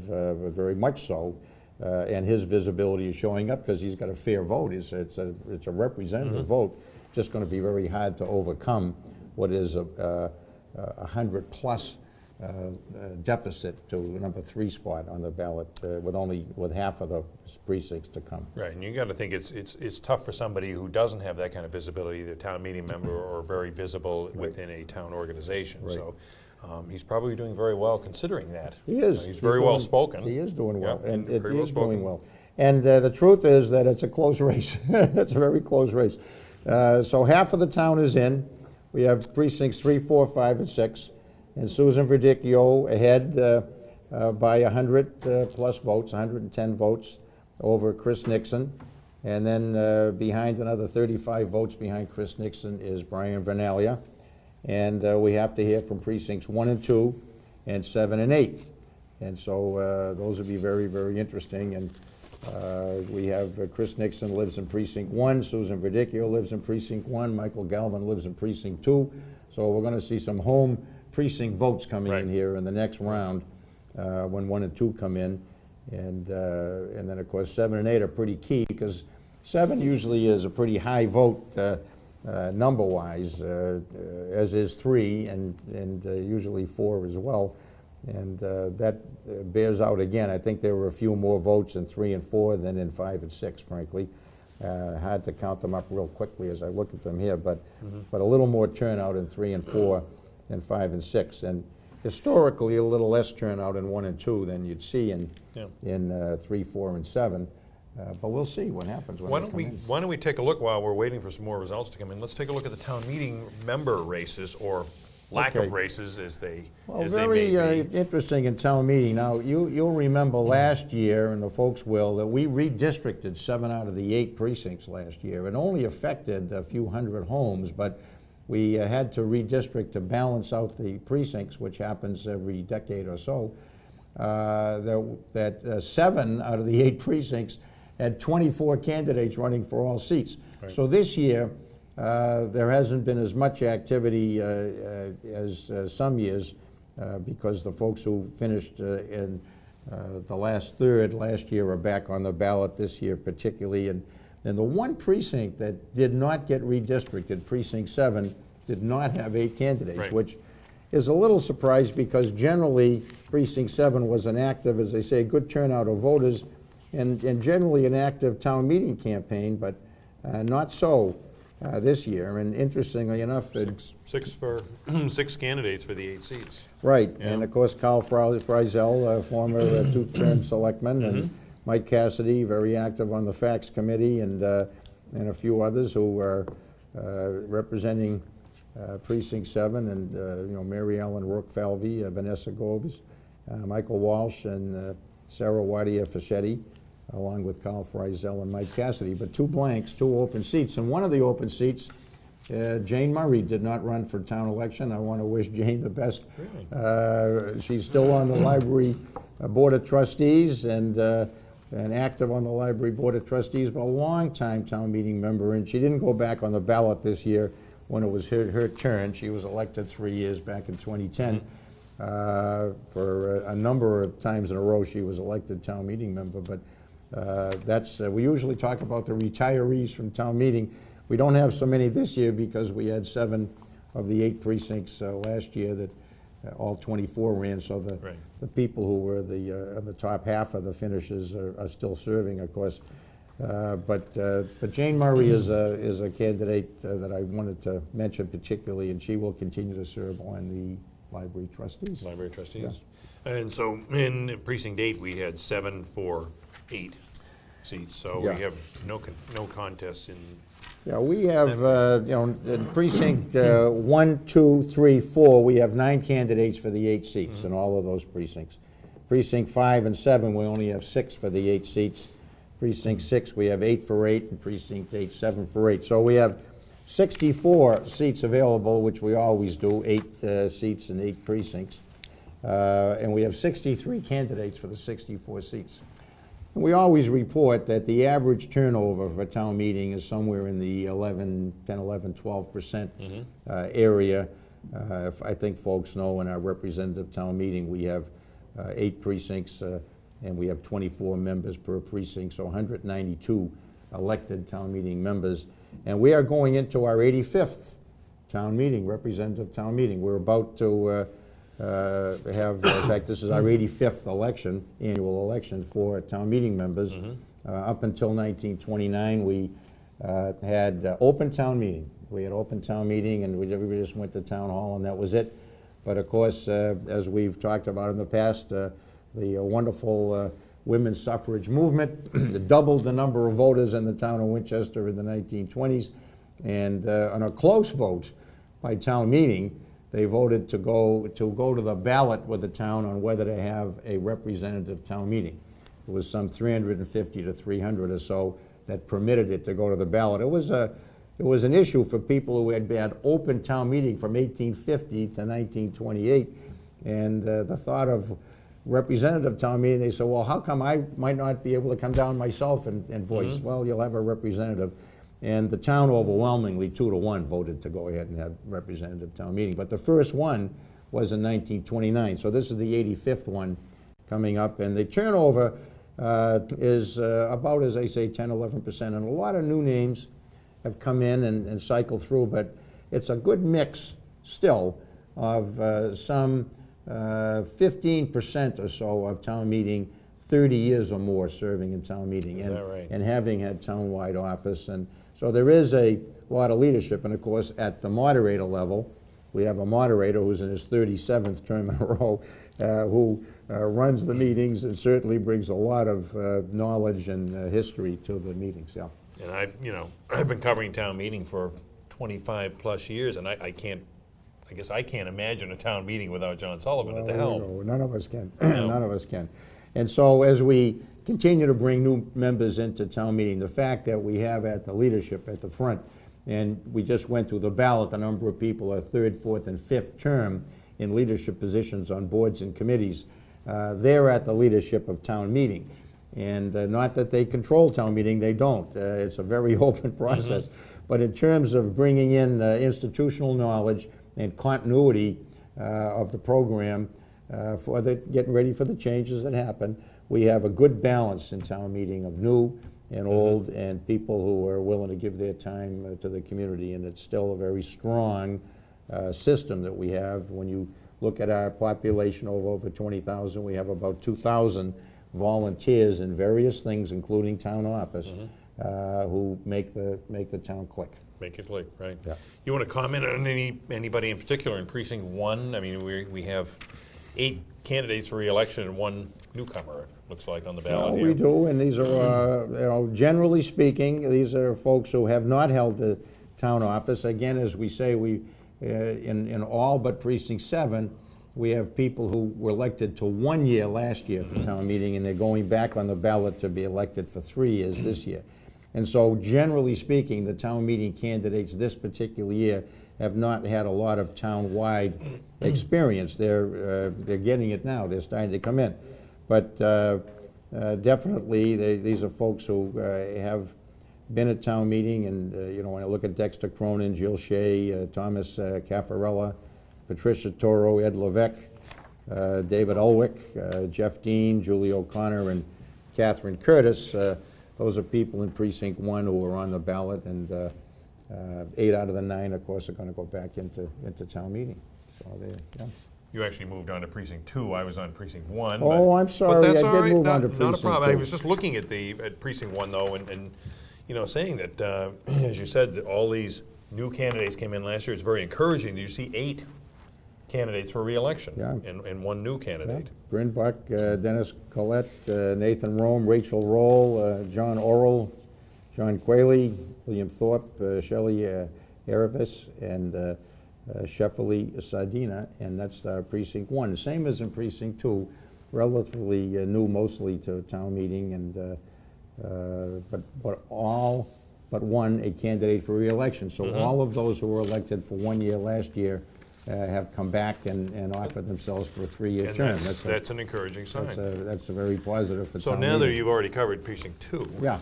very much so. and his visibility is showing up because he's got a fair vote. It's a representative vote. Just going to be very hard to overcome what is a 100+ deficit to number 3 spot on the ballot with half of the precincts to come. Right, and you got to think it's tough for somebody who doesn't have that kind of visibility, either town meeting member or very visible within a town organization. Right. So he's probably doing very well considering that. He is. He's very well spoken. He is doing well, Yep, and very he well is doing spoken. well. And the truth is that it's a close race. It's a very close race. So half of the town is in. We have precincts 3, 4, 5, and 6. And Susan Verdicchio ahead by 100 plus votes, 110 votes over Chris Nixon. And then behind another 35 votes behind Chris Nixon is Brian Vernalia. And we have to hear from precincts 1 and 2 and 7 and 8. And so those will be very, very interesting. And we have Chris Nixon lives in precinct 1, Susan Verdicchio lives in precinct 1, Michael Galvin lives in precinct 2. So we're going to see some home precinct votes coming in here in the next round when 1 and 2 come in. And then, of course, 7 and 8 are pretty key because 7 usually is a pretty high vote number-wise, as is 3 and usually 4 as well. And that bears out again. I think there were a few more votes in 3 and 4 than in 5 and 6, frankly. Had to count them up real quickly as I look at them here, but a little more turnout in 3 and 4 than 5 and 6. And historically, a little less turnout in 1 and 2 than you'd see in 3, 4, and 7. But we'll see what happens when they come in. Why don't we take a look while we're waiting for some more results to come in? Let's take a look at the town meeting member races, or lack Okay. of races as they Well, as very they may be. interesting in town meeting. Now, you'll remember last year, and the folks will, that we redistricted 7 out of the 8 precincts last year. It only affected a few hundred homes, but we had to redistrict to balance out the precincts, which happens every decade or so. That 7 out of the 8 precincts had 24 candidates running for all seats. Right. So this year, there hasn't been as much activity as some years because the folks who finished in the last third last year are back on the ballot this year particularly. And the one precinct that did not get redistricted, precinct 7, did not have 8 candidates, Right. which is a little surprised because generally precinct 7 was an active, as they say, good turnout of voters and generally an active town meeting campaign, but not so this year. And interestingly enough, Six for 6 candidates for the 8 seats. right, Yeah. and of course Carl Freisel, former 2-term selectman, and Mike Cassidy, very active on the Facts Committee, and a few others who are representing Precinct 7, and Mary Ellen Rourke-Falvey, Vanessa Gobes, Michael Walsh, and Sarah Wadia-Fischetti, along with Carl Freisel and Mike Cassidy. But 2 blanks, 2 open seats, and one of the open seats, Jane Murray did not run for town election. I want to wish Jane the best. Really? She's still on the library board of trustees and active on the library board of trustees, but a long-time town meeting member, and she didn't go back on the ballot this year when it was her turn. She was elected 3 years back in 2010. For a number of times in a row, she was elected town meeting member, but we usually talk about the retirees from town meeting. We don't have so many this year because we had 7 of the 8 precincts last year that all 24 ran, so the people who were the top half of the finishers are still serving, of course. But Jane Murray is a candidate that I wanted to mention particularly, and she will continue to serve on the library trustees. Library trustees. And so in precinct 8, we had 7 for 8 seats. So Yeah. we have no contests in. Yeah, we have, in precinct 1, 2, 3, 4, we have 9 candidates for the 8 seats in all of those precincts. Precinct 5 and 7, we only have 6 for the 8 seats. Precinct 6, we have 8 for 8, and precinct 8, 7 for 8. So we have 64 seats available, which we always do, 8 seats in 8 precincts. And we have 63 candidates for the 64 seats. And we always report that the average turnover for a town meeting is somewhere in the 10, 11, 12% area. I think folks know in our representative town meeting we have 8 precincts, and we have 24 members per precinct, so 192 elected town meeting members. And we are going into our 85th town meeting, representative town meeting. We're about to in fact, this is our 85th election, annual election for town meeting members. Up until 1929, we had open town meeting. We had open town meeting, and everybody just went to town hall, and that was it. But of course, as we've talked about in the past, the wonderful women's suffrage movement doubled the number of voters in the town of Winchester in the 1920s. And on a close vote by town meeting, they voted to go to the ballot with the town on whether to have a representative town meeting. It was some 350 to 300 or so that permitted it to go to the ballot. It was an issue for people who had had open town meeting from 1850 to 1928, and the thought of representative town meeting, they said, well, how come I might not be able to come down myself and voice? Well, you'll have a representative. And the town overwhelmingly, 2-1, voted to go ahead and have representative town meeting. But the first one was in 1929, so this is the 85th one coming up. And the turnover is about, as I say, 10-11%. And a lot of new names have come in and cycled through, but it's a good mix still of some 15% or so of town meeting, 30 years or more serving in town meeting, and, right? and having had town-wide office. And so there is a lot of leadership. And of course, at the moderator level, we have a moderator who's in his 37th term in a row, who runs the meetings and certainly brings a lot of knowledge and history to the meetings. Yeah. And I've been covering town meeting for 25 plus years, and I guess I can't imagine a town meeting without John Sullivan at the helm. No, none of us can. None of us can. And so as we continue to bring new members into town meeting, the fact that we have at the leadership at the front, and we just went through the ballot, the number of people are third, fourth, and fifth term in leadership positions on boards and committees, they're at the leadership of town meeting. And not that they control town meeting, they don't. It's a very open process. But in terms of bringing in institutional knowledge and continuity of the program, for getting ready for the changes that happen, we have a good balance in town meeting of new and old and people who are willing to give their time to the community. And it's still a very strong system that we have. When you look at our population of over 20,000, we have about 2,000 volunteers in various things, including town office, who make the town click. Make it click, right? Yeah. You want to comment on anybody in particular in precinct 1? I mean, we have 8 candidates for re-election and 1 newcomer, it looks like, on the ballot here. We do, and these are, generally speaking, these are folks who have not held the town office. Again, as we say, we in all but precinct 7, we have people who were elected to 1 year last year for town meeting, and they're going back on the ballot to be elected for 3 years this year. And so, generally speaking, the town meeting candidates this particular year have not had a lot of town-wide experience. They're getting it now. They're starting to come in. But definitely, these are folks who have been at town meeting. And when I look at Dexter Cronin, Jill Shea, Thomas Caffarella, Patricia Toro, Ed Levesque, David Ulwick, Jeff Dean, Julie O'Connor, and Catherine Curtis. Those are people in precinct 1 who are on the ballot, and 8 out of the 9, of course, are going to go back into town meeting. So yeah. You actually moved on to precinct 2. I was on precinct 1. Oh, I'm sorry. But that's I all did right. move on to Not a precinct problem. 2. I was just looking at precinct 1 though, and saying that as you said, that all these new candidates came in last year. It's very encouraging. You see 8 candidates for re-election, Yeah. and 1 new candidate. Bryn Buck, Dennis Collette, Nathan Rome, Rachel Roll, John Orrell, John Quayle, William Thorpe, Shelley Aravis, and Sheffield Sardina, and that's precinct 1. Same as in precinct 2, relatively new mostly to town meeting, and but all but 1 a candidate for re-election. So all of those who were elected for 1 year last year have come back and offered themselves for a 3-year And term. that's an encouraging sign. That's a very positive for So town now that meeting. you've already covered precinct 2, Yeah.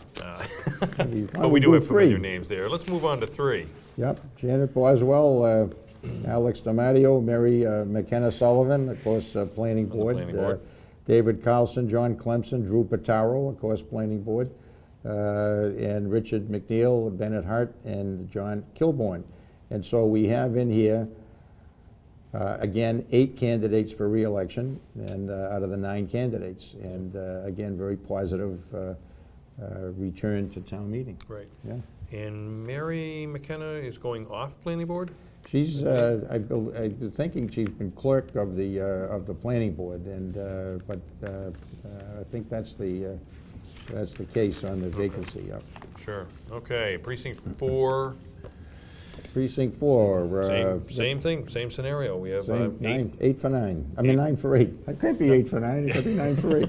but we do have three. familiar names there. Let's move on to 3. Yep, Janet Boswell, Alex D'Amadio, Mary McKenna Sullivan, of course, Planning Board. Planning Board. David Carlson, John Clemson, Drew Pataro, of course, Planning Board, and Richard McNeil, Bennett Hart, and John Kilborn. And so we have in here, again, 8 candidates for re-election, and out of the 9 candidates. And again, very positive return to town meeting. Right. Yeah. And Mary McKenna is going off planning board? She's, I've been thinking she's been clerk of the planning board, and but I think that's the case on the vacancy. Yep. Sure. Okay. Precinct 4. Precinct 4. Same thing. Same scenario. We have 8. 8 for 9. I mean 9 for 8. It can't be 8 for 9. It could be 9 for 8.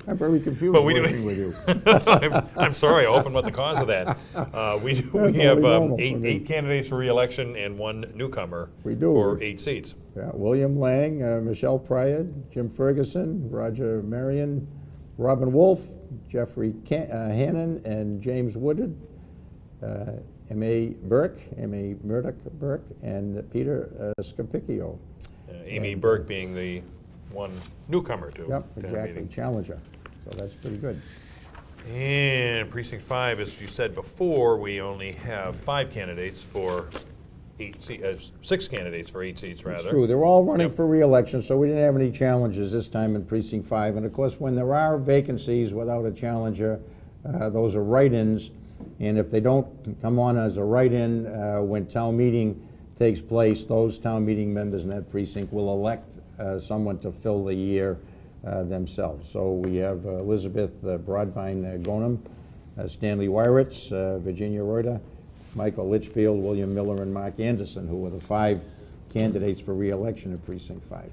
I'm very confused But we do- working with you. I'm sorry. I opened what the cause of that. We That's have only normal for 8 me. candidates for re-election and 1 newcomer We do. for 8 seats. Yeah, William Lang, Michelle Pryor, Jim Ferguson, Roger Marion, Robin Wolf, Jeffrey Hannon, and James Woodard, M.A. Burke, M.A. Murdoch Burke, and Peter Scapicchio. Amy Burke being the one newcomer to Yep, town exactly, meeting. challenger. So that's pretty good. And precinct 5, as you said before, we only have 5 candidates for 6 candidates for 8 seats, rather. It's true, they're all running Yep. for re-election, so we didn't have any challenges this time in precinct 5. And of course, when there are vacancies without a challenger, those are write-ins. And if they don't come on as a write-in, when town meeting takes place, those town meeting members in that precinct will elect someone to fill the year themselves. So we have Elizabeth Broadbine Gonham, Stanley Wyritz, Virginia Reuter, Michael Litchfield, William Miller, and Mark Anderson, who are the 5 candidates for re-election in precinct 5.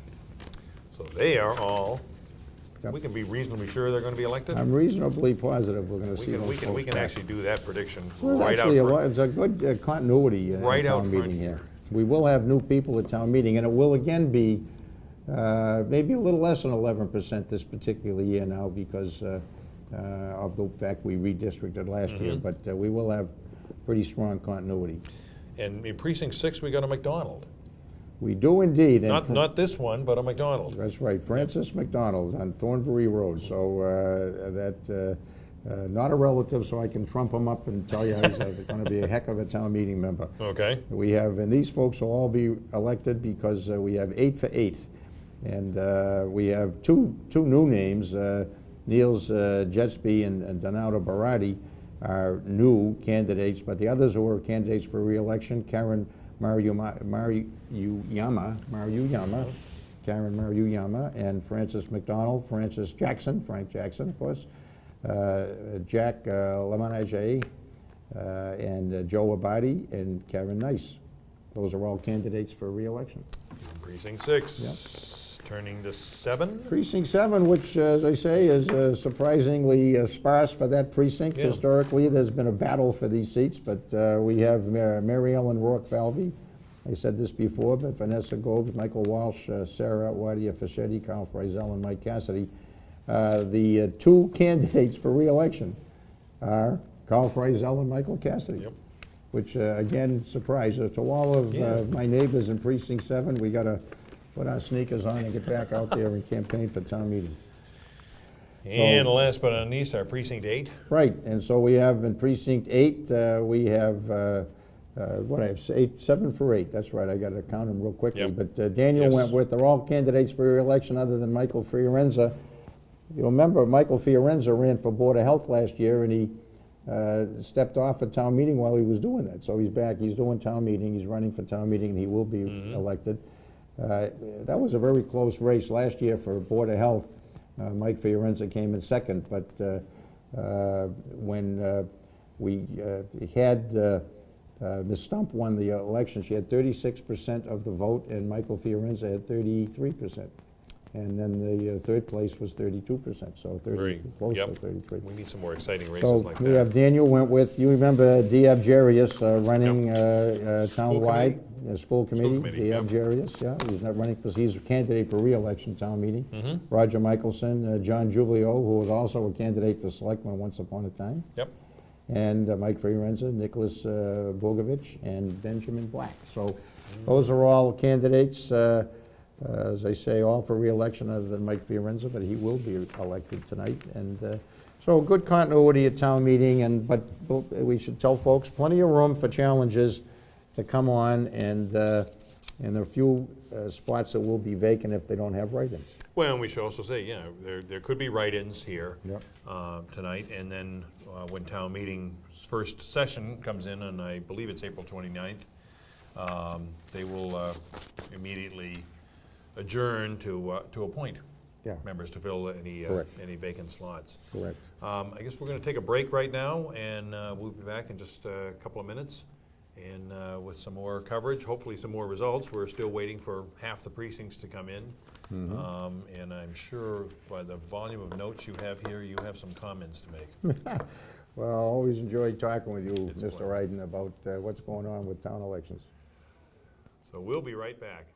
So they are all, Yep. we can be reasonably sure they're going to be elected? I'm reasonably positive we're going to We see can, those we can, we folks can back. actually do that prediction Well, right out actually, front. it's a good continuity Right in out town front meeting here. here. We will have new people at town meeting, and it will again be maybe a little less than 11% this particular year now because of the fact we redistricted last Mm-hmm. year, but we will have pretty strong continuity. And in precinct 6, we got a McDonald. We do indeed. and Not this one, but a McDonald. That's right, Francis McDonald on Thornbury Road. So not a relative, so I can trump him up and tell you he's going to be a heck of a town meeting member. Okay. We have, and these folks will all be elected because we have 8 for 8. And we have two new names, Niels Jetsby and Donato Barati are new candidates, but the others who are candidates for re-election, Karen Maruyama, Karen Maruyama, and Francis McDonald, Francis Jackson, Frank Jackson, of course, Jack Lemonage, and Joe Abadi, and Karen Nice. Those are all candidates for re-election. Precinct 6, turning to 7. Precinct 7, which, as I say, is surprisingly sparse for that precinct. Yeah. Historically, there's been a battle for these seats, but we have Mary Ellen Rourke-Falvey. I said this before, but Vanessa Gobes, Michael Walsh, Sarah Wadia Fischetti, Carl Frizel, and Mike Cassidy. The 2 candidates for re-election are Carl Frizel and Michael Cassidy. Yep. Which, again, surprises to all of my neighbors in Precinct 7. We got to put our sneakers on and get back out there and campaign for town meeting. And last but not least, our precinct 8. Right, and so we have in Precinct 8, we have, what I have, 7 for 8. That's right, I got to count them real quickly. Yep. But Daniel Yes. Wentworth, they're all candidates for re-election other than Michael Fiorenza. You remember, Michael Fiorenza ran for Board of Health last year, and he stepped off at town meeting while he was doing that. So he's back, he's doing town meeting, he's running for town meeting, and he will be elected. That was a very close race last year for Board of Health. Mike Fiorenza came in second, but when we had Ms. Stump won the election, she had 36% of the vote, and Michael Fiorenza had 33%. And then the third place was 32%, so 30, Very, close yep. to 33. We need some more exciting races So like we that. have Daniel Wentworth. You remember Diab Jarius running townwide, school committee. committee, Diab Jarius, yeah, he's not running for, he's a candidate for re-election town meeting. Mm-hmm. Roger Michelson, John Giulio, who was also a candidate for selectman once upon a time. Yep. And Mike Fiorenza, Nicholas Bogovich, and Benjamin Black. So those are all candidates. As I say, all for re-election other than Mike Fiorenza, but he will be elected tonight. And so good continuity at town meeting, but we should tell folks, plenty of room for challenges to come on, and there are a few spots that will be vacant if they don't have write-ins. Well, and we should also say, there could be write-ins here Yep. tonight, and then when town meeting's first session comes in, and I believe it's April 29th, they will immediately adjourn to appoint Yeah. members to fill Correct. any vacant slots. Correct. I guess we're going to take a break right now, and we'll be back in just a couple of minutes, and with some more coverage, hopefully some more results. We're still waiting for half the precincts to come in, and I'm sure by the volume of notes you have here, you have some comments to make. Well, I always enjoy talking with you, It's a Mr. pleasure. Iden, about what's going on with town elections. So we'll be right back.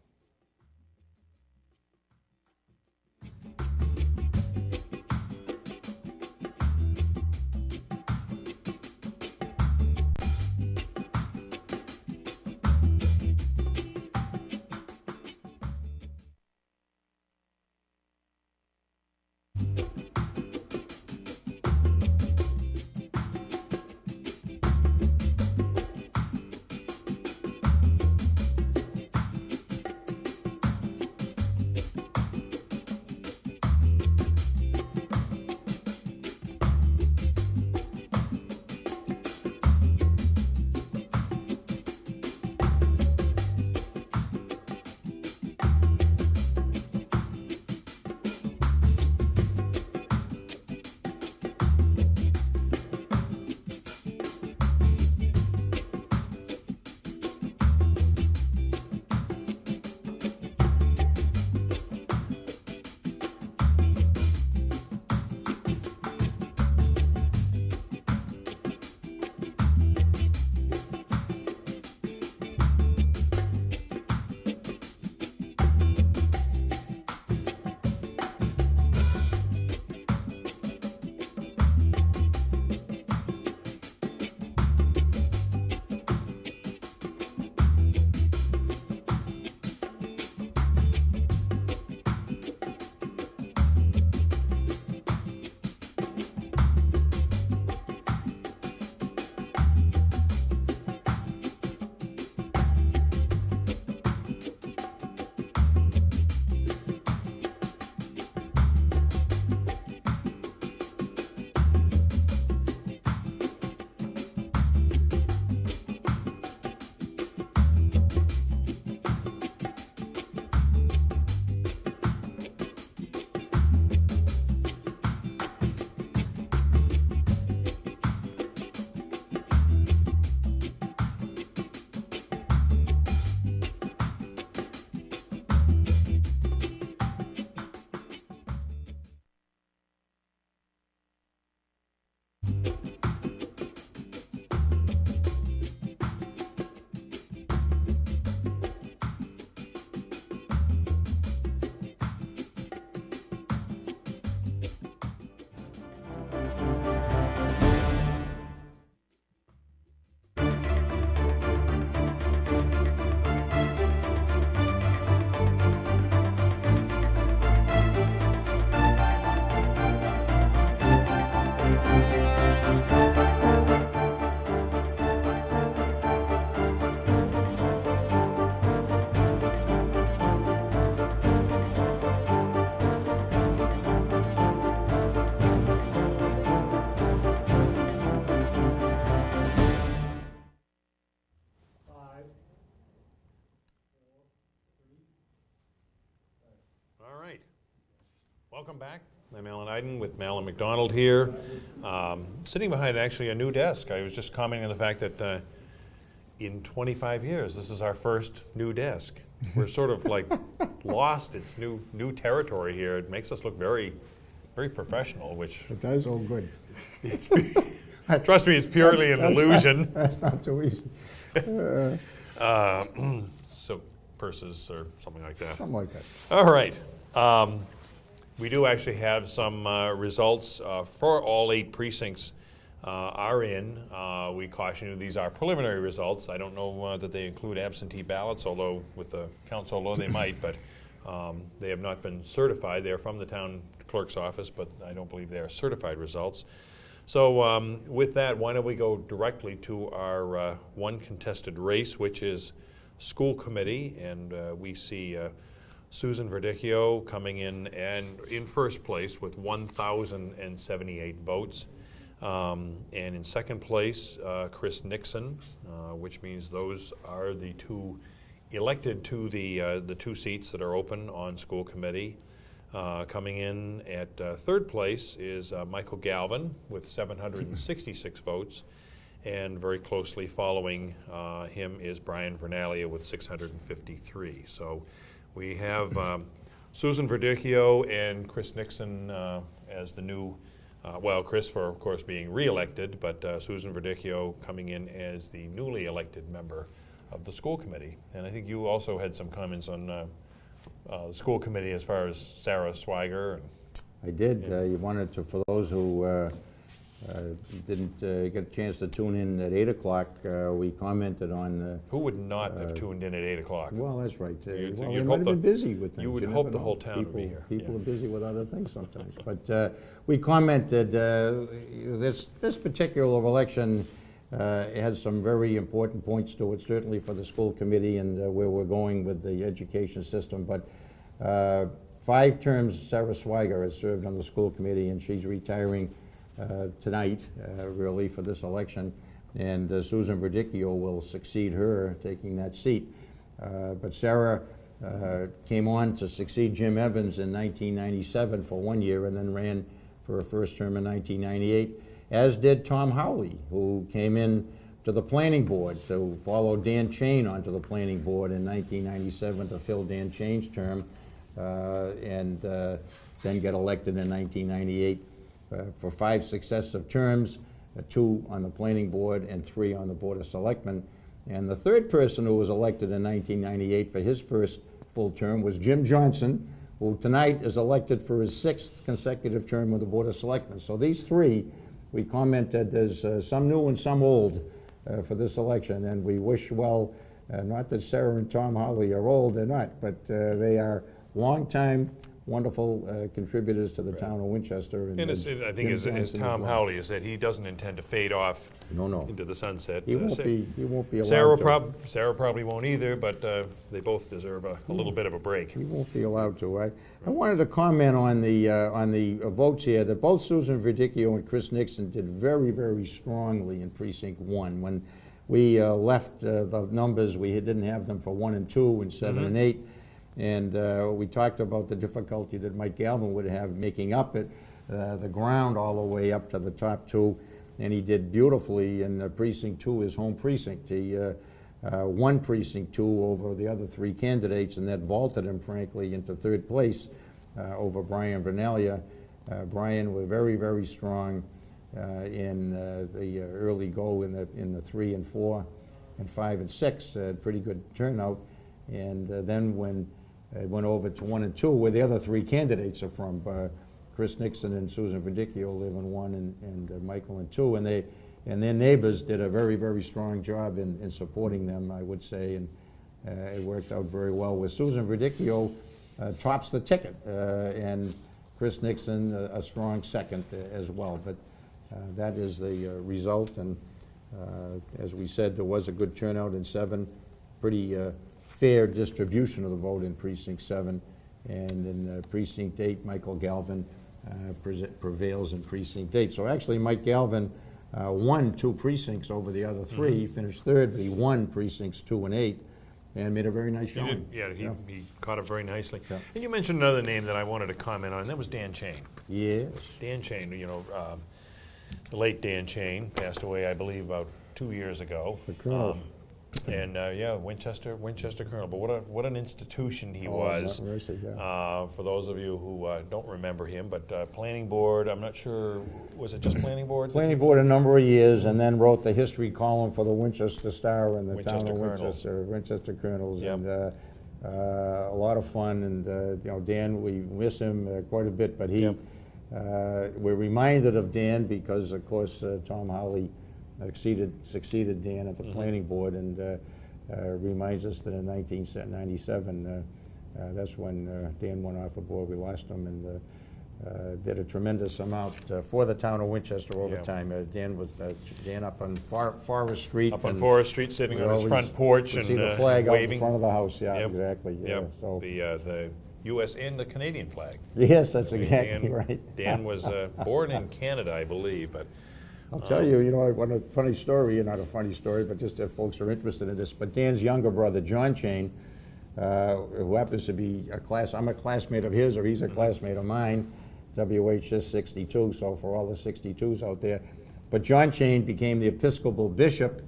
Welcome back. I'm Alan Iden with Malin McDonald here. Sitting behind actually a new desk. I was just commenting on the fact that in 25 years, this is our first new desk. We're sort of like lost. It's new territory here. It makes us look very, very professional, which It does, oh, good. it's, trust me, it's purely an illusion. That's not too easy. So purses or something like that. Something like that. All right. We do actually have some results for all 8 precincts are in. We caution you, these are preliminary results. I don't know that they include absentee ballots, although with the council law they might, but They have not been certified. They're from the town clerk's office, but I don't believe they are certified results. So with that, why don't we go directly to our one contested race, which is school committee, and we see Susan Verdicchio coming in and in first place with 1,078 votes. And in second place, Chris Nixon, which means those are the two elected to the two seats that are open on school committee. Coming in at third place is Michael Galvin with 766 votes, and very closely following him is Brian Vernalia with 653. So we have Susan Verdicchio and Chris Nixon as the new, well, Chris for, of course, being re-elected, but Susan Verdicchio coming in as the newly elected member of the school committee. And I think you also had some comments on the school committee as far as Sarah Swiger. I did. You wanted to, for those who didn't get a chance to tune in at 8 o'clock, we commented on. Who would not have tuned in at 8 o'clock? Well, that's right. You'd Well, hope they might have been the- busy with things. you would never hope the know. whole town would be here. People Yeah. are busy with other things sometimes. But we commented this particular election has some very important points to it, certainly for the school committee and where we're going with the education system. But 5 terms Sarah Swiger has served on the school committee, and she's retiring tonight, really, for this election. And Susan Verdicchio will succeed her, taking that seat. But Sarah came on to succeed Jim Evans in 1997 for 1 year, and then ran for a first term in 1998. As did Tom Howley, who came in to the planning board to follow Dan Chain onto the planning board in 1997 to fill Dan Chain's term, and then got elected in 1998 for 5 successive terms, 2 on the planning board and 3 on the Board of Selectmen. And the third person who was elected in 1998 for his first full term was Jim Johnson, who tonight is elected for his 6th consecutive term with the Board of Selectmen. So these 3, we commented, there's some new and some old for this election, and we wish well, not that Sarah and Tom Howley are old, they're not, but they are longtime, wonderful contributors to the town of Winchester. And I think as Tom Howley has said, he doesn't intend to fade off into the sunset. He won't be allowed Sarah probably won't either, but they both deserve a little bit of a break. He won't be allowed to. I wanted to comment on the votes here, that both Susan Verdicchio and Chris Nixon did very, very strongly in Precinct 1. When we left the numbers, we didn't have them for 1 and 2 and 7 and 8. And we talked about the difficulty that Mike Galvin would have making up the ground all the way up to the top 2. And he did beautifully in Precinct 2, his home precinct. He won Precinct 2 over the other 3 candidates, and that vaulted him, frankly, into 3rd place over Brian Vernalia. Brian was very, very strong in the early go in the 3 and 4 and 5 and 6. Pretty good turnout. And then when it went over to 1 and 2, where the other 3 candidates are from, Chris Nixon and Susan Verdicchio live in 1 and Michael in 2, and their neighbors did a very, very strong job in supporting them, I would say, and it worked out very well. With Susan Verdicchio tops the ticket, and Chris Nixon a strong second as well. But that is the result, and as we said, there was a good turnout in 7, pretty fair distribution of the vote in Precinct 7, and in Precinct 8, Michael Galvin prevails in Precinct 8. So actually, Mike Galvin won 2 precincts over the other 3. He finished 3rd, but he won Precincts 2 and 8, and made a very nice showing. He caught it very nicely. Yeah. And you mentioned another name that I wanted to comment on, and that was Dan Chain. Yes. Dan Chain, the late Dan Chain passed away, I believe, about 2 years ago. The Colonel. And Winchester Colonel. But what an institution he Oh, was. Martin Racey, yeah. For those of you who don't remember him, but Planning Board, I'm not sure, was it just Planning Board? Planning Board a number of years, and then wrote the history column for the Winchester Star and the Winchester town of Colonels. Winchester Colonels. Yep. And a lot of fun, and Dan, we miss him quite a bit, but Yep. we're reminded of Dan because, of course, Tom Howley succeeded Dan at the planning board, and reminds us that in 1997 That's when Dan went off the board. We lost him and did a tremendous amount for the town of Winchester over Yeah. time. Dan up on Forest Street. Up on and Forest Street, sitting we on his always front porch would and see the flag out in waving. front of the house. Yeah, Yep. exactly. Yeah. Yep. So The U.S. and the Canadian flag. yes, that's I mean, exactly Dan, right. Dan was born in Canada, I believe, but I'll tell you, one a funny story, not a funny story, but just if folks are interested in this, but Dan's younger brother, John Chain, who happens to be I'm a classmate of his, or he's a classmate of mine, WHS 62, so for all the 62s out there. But John Chain became the Episcopal Bishop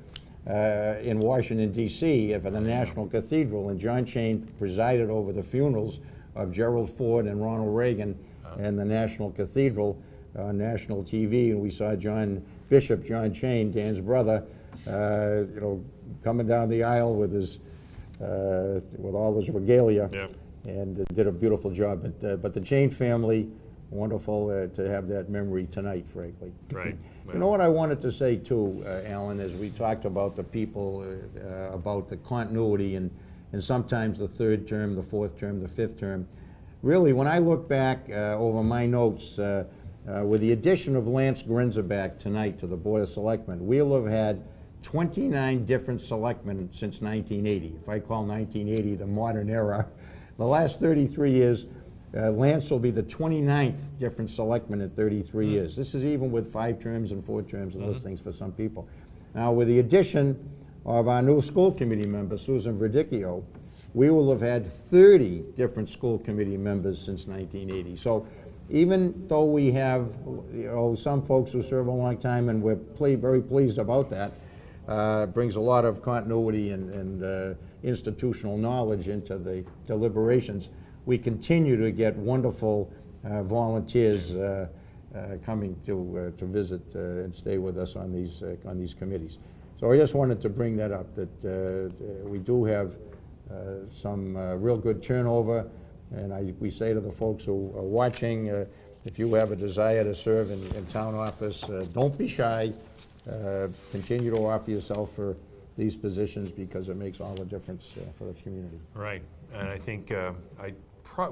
in Washington, D.C. for the National Cathedral, and John Chain presided over the funerals of Gerald Ford and Ronald Reagan in the National Cathedral on national TV, and we saw Bishop John Chain, Dan's brother, coming down the aisle with his with all his regalia, Yep. and did a beautiful job. But the Chain family, wonderful to have that memory tonight, frankly. right. You know what I wanted to say too, Alan, as we talked about the people, about the continuity and sometimes the third term, the fourth term, the fifth term. Really, when I look back over my notes, with the addition of Lance Grinzer tonight to the Board of Selectmen, we'll have had 29 different selectmen since 1980. If I call 1980 the modern era, the last 33 years, Lance will be the 29th different selectman in 33 years. This is even with 5 terms and 4 terms and those things for some people. Now, with the addition of our new school committee member, Susan Verdicchio, we will have had 30 different school committee members since 1980. So even though we have some folks who serve a long time, and we're very pleased about that, brings a lot of continuity and institutional knowledge into the deliberations, we continue to get wonderful volunteers coming to visit and stay with us on these committees. So I just wanted to bring that up, that we do have some real good turnover, and we say to the folks who are watching, if you have a desire to serve in town office, don't be shy. Continue to offer yourself for these positions because it makes all the difference for the community. Right, and I think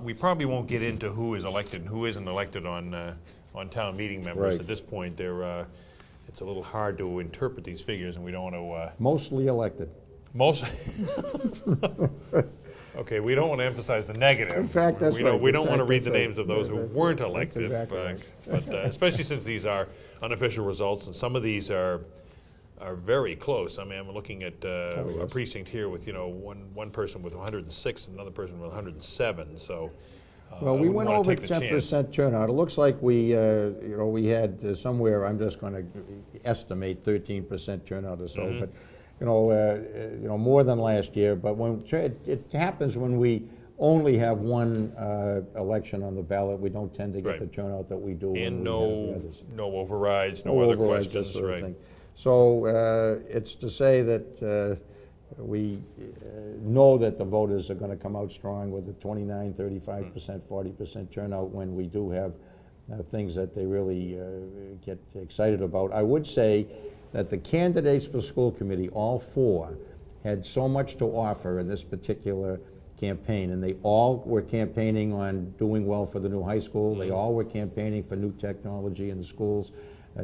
we probably won't get into who is elected and who isn't elected on town meeting members. Right. At this point, it's a little hard to interpret these figures, and we don't want to. Mostly elected. Most. Okay, we don't want to emphasize the negative. In fact, that's right. We don't want to read the That's right. names of those who weren't elected, exactly but especially since these are unofficial results, and some of these are very close. I mean, I'm looking at a yes. precinct here with one person with 106 and another person with 107. So. Well, we went over 10% turnout. It looks like we had somewhere, I'm just going to estimate 13% turnout or so, but more than last year. But when it happens when we only have one election on the ballot, we don't tend to get Right. the turnout that we do. And when we have the others. no overrides, no other overrides, that questions, sort of right? thing. So it's to say that we know that the voters are going to come out strong with the 29, 35%, 40% turnout when we do have things that they really get excited about. I would say that the candidates for school committee, all 4, had so much to offer in this particular campaign, and they all were campaigning on doing well for the new high school. They all were campaigning for new technology in the schools,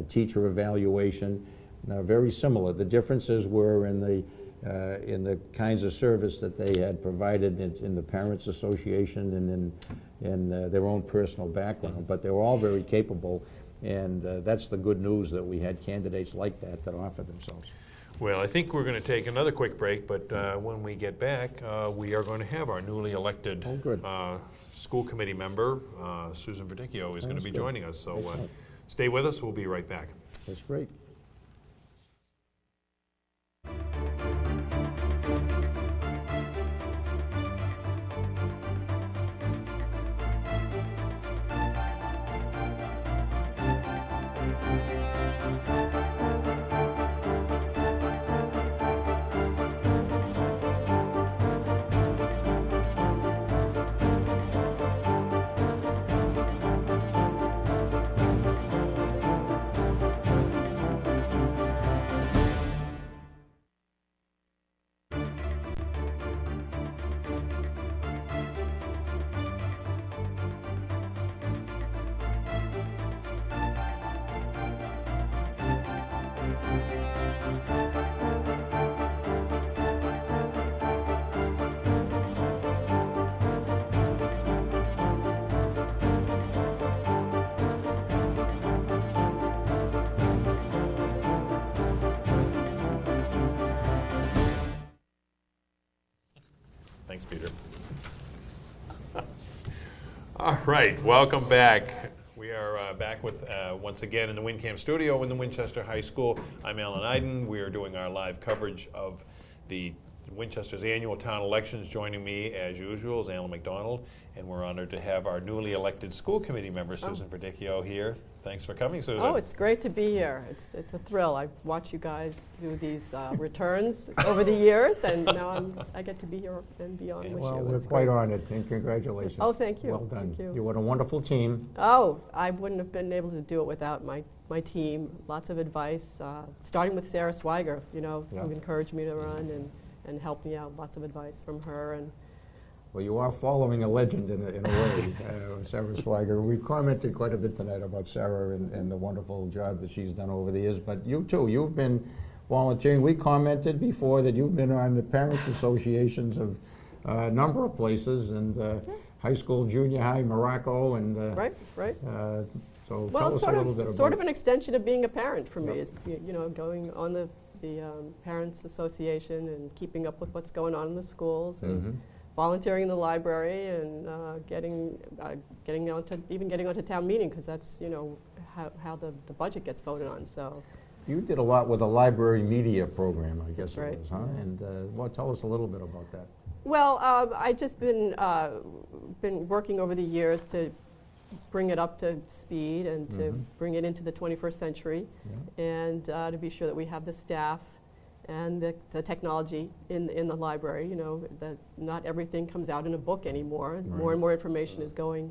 teacher evaluation, very similar. The differences were in the kinds of service that they had provided in the Parents Association and in their own personal background, but they were all very capable, and that's the good news, that we had candidates like that offered themselves. Well, I think we're going to take another quick break, but when we get back, we are going to have our newly elected school committee member, Susan Verdicchio, is going to be joining us. So stay with us. We'll be right back. That's great. Thanks, Peter. All right, welcome back. We are back with, once again, in the WinCam studio in the Winchester High School. I'm Alan Iden. We are doing our live coverage of the Winchester's annual town elections. Joining me, as usual, is Alan McDonald, and we're honored to have our newly elected school committee member, Susan Verdicchio, here. Thanks for coming, Susan. Oh, it's great to be here. It's a thrill. I watch you guys do these returns over the years, and now I get to be here and be on with Well, you. we're It's quite great. honored, and congratulations. Oh, thank you. Well done. Thank you. You were a wonderful team. Oh, I wouldn't have been able to do it without my team. Lots of advice, starting with Sarah Swiger, Yeah. who encouraged me to run and helped me out. Lots of advice from her. And Well, you are following a legend in a way, Sarah Swiger. We've commented quite a bit tonight about Sarah and the wonderful job that she's done over the years. But you too, you've been volunteering. We commented before that you've been on the parents' associations of a number of places, and high school, junior high, Morocco, and right. so Well, tell it's us a little bit sort about of an extension of being a parent for me. Yep. Is going on the parents' association and keeping up with what's going on in the schools and volunteering in the library and getting onto town meeting, because that's how the budget gets voted on. So You did a lot with the library media program, I guess Right. it was, huh? And well, tell us a little bit about that. well, I've just been working over the years to bring it up to speed and to bring it into the 21st century, and to be sure that we have the staff and the technology in the library. That not everything comes out in a book anymore. Right. More and more information is going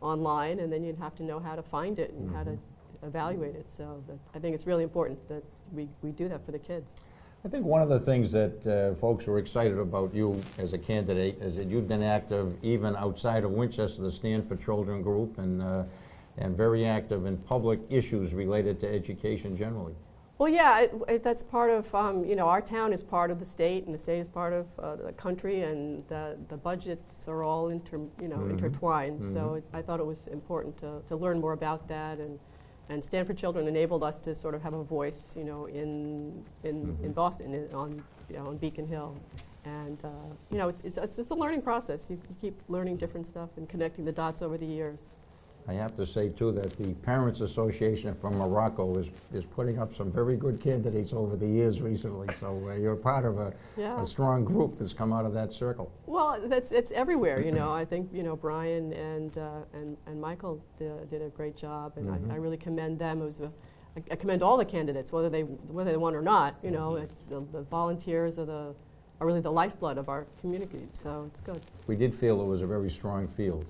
online, and then you'd have to know how to find it and how to evaluate it. So I think it's really important that we do that for the kids. I think one of the things that folks were excited about you as a candidate is that you've been active even outside of Winchester, the Stand for Children group, and very active in public issues related to education generally. Well, yeah, that's part of, our town is part of the state, and the state is part of the country, and the budgets are all intertwined. So I thought it was important to learn more about that, and Stand for Children enabled us to sort of have a voice, in Boston, on Beacon Hill. And, it's a learning process. You keep learning different stuff and connecting the dots over the years. I have to say, too, that the Parents Association from Morocco is putting up some very good candidates over the years recently, so you're part of a strong group that's come out of that circle. Well, it's everywhere, I think, Brian and Michael did a great job, and I really commend them. I commend all the candidates, whether they won or not. It's the volunteers are really the lifeblood of our community, so it's good. We did feel it was a very strong field.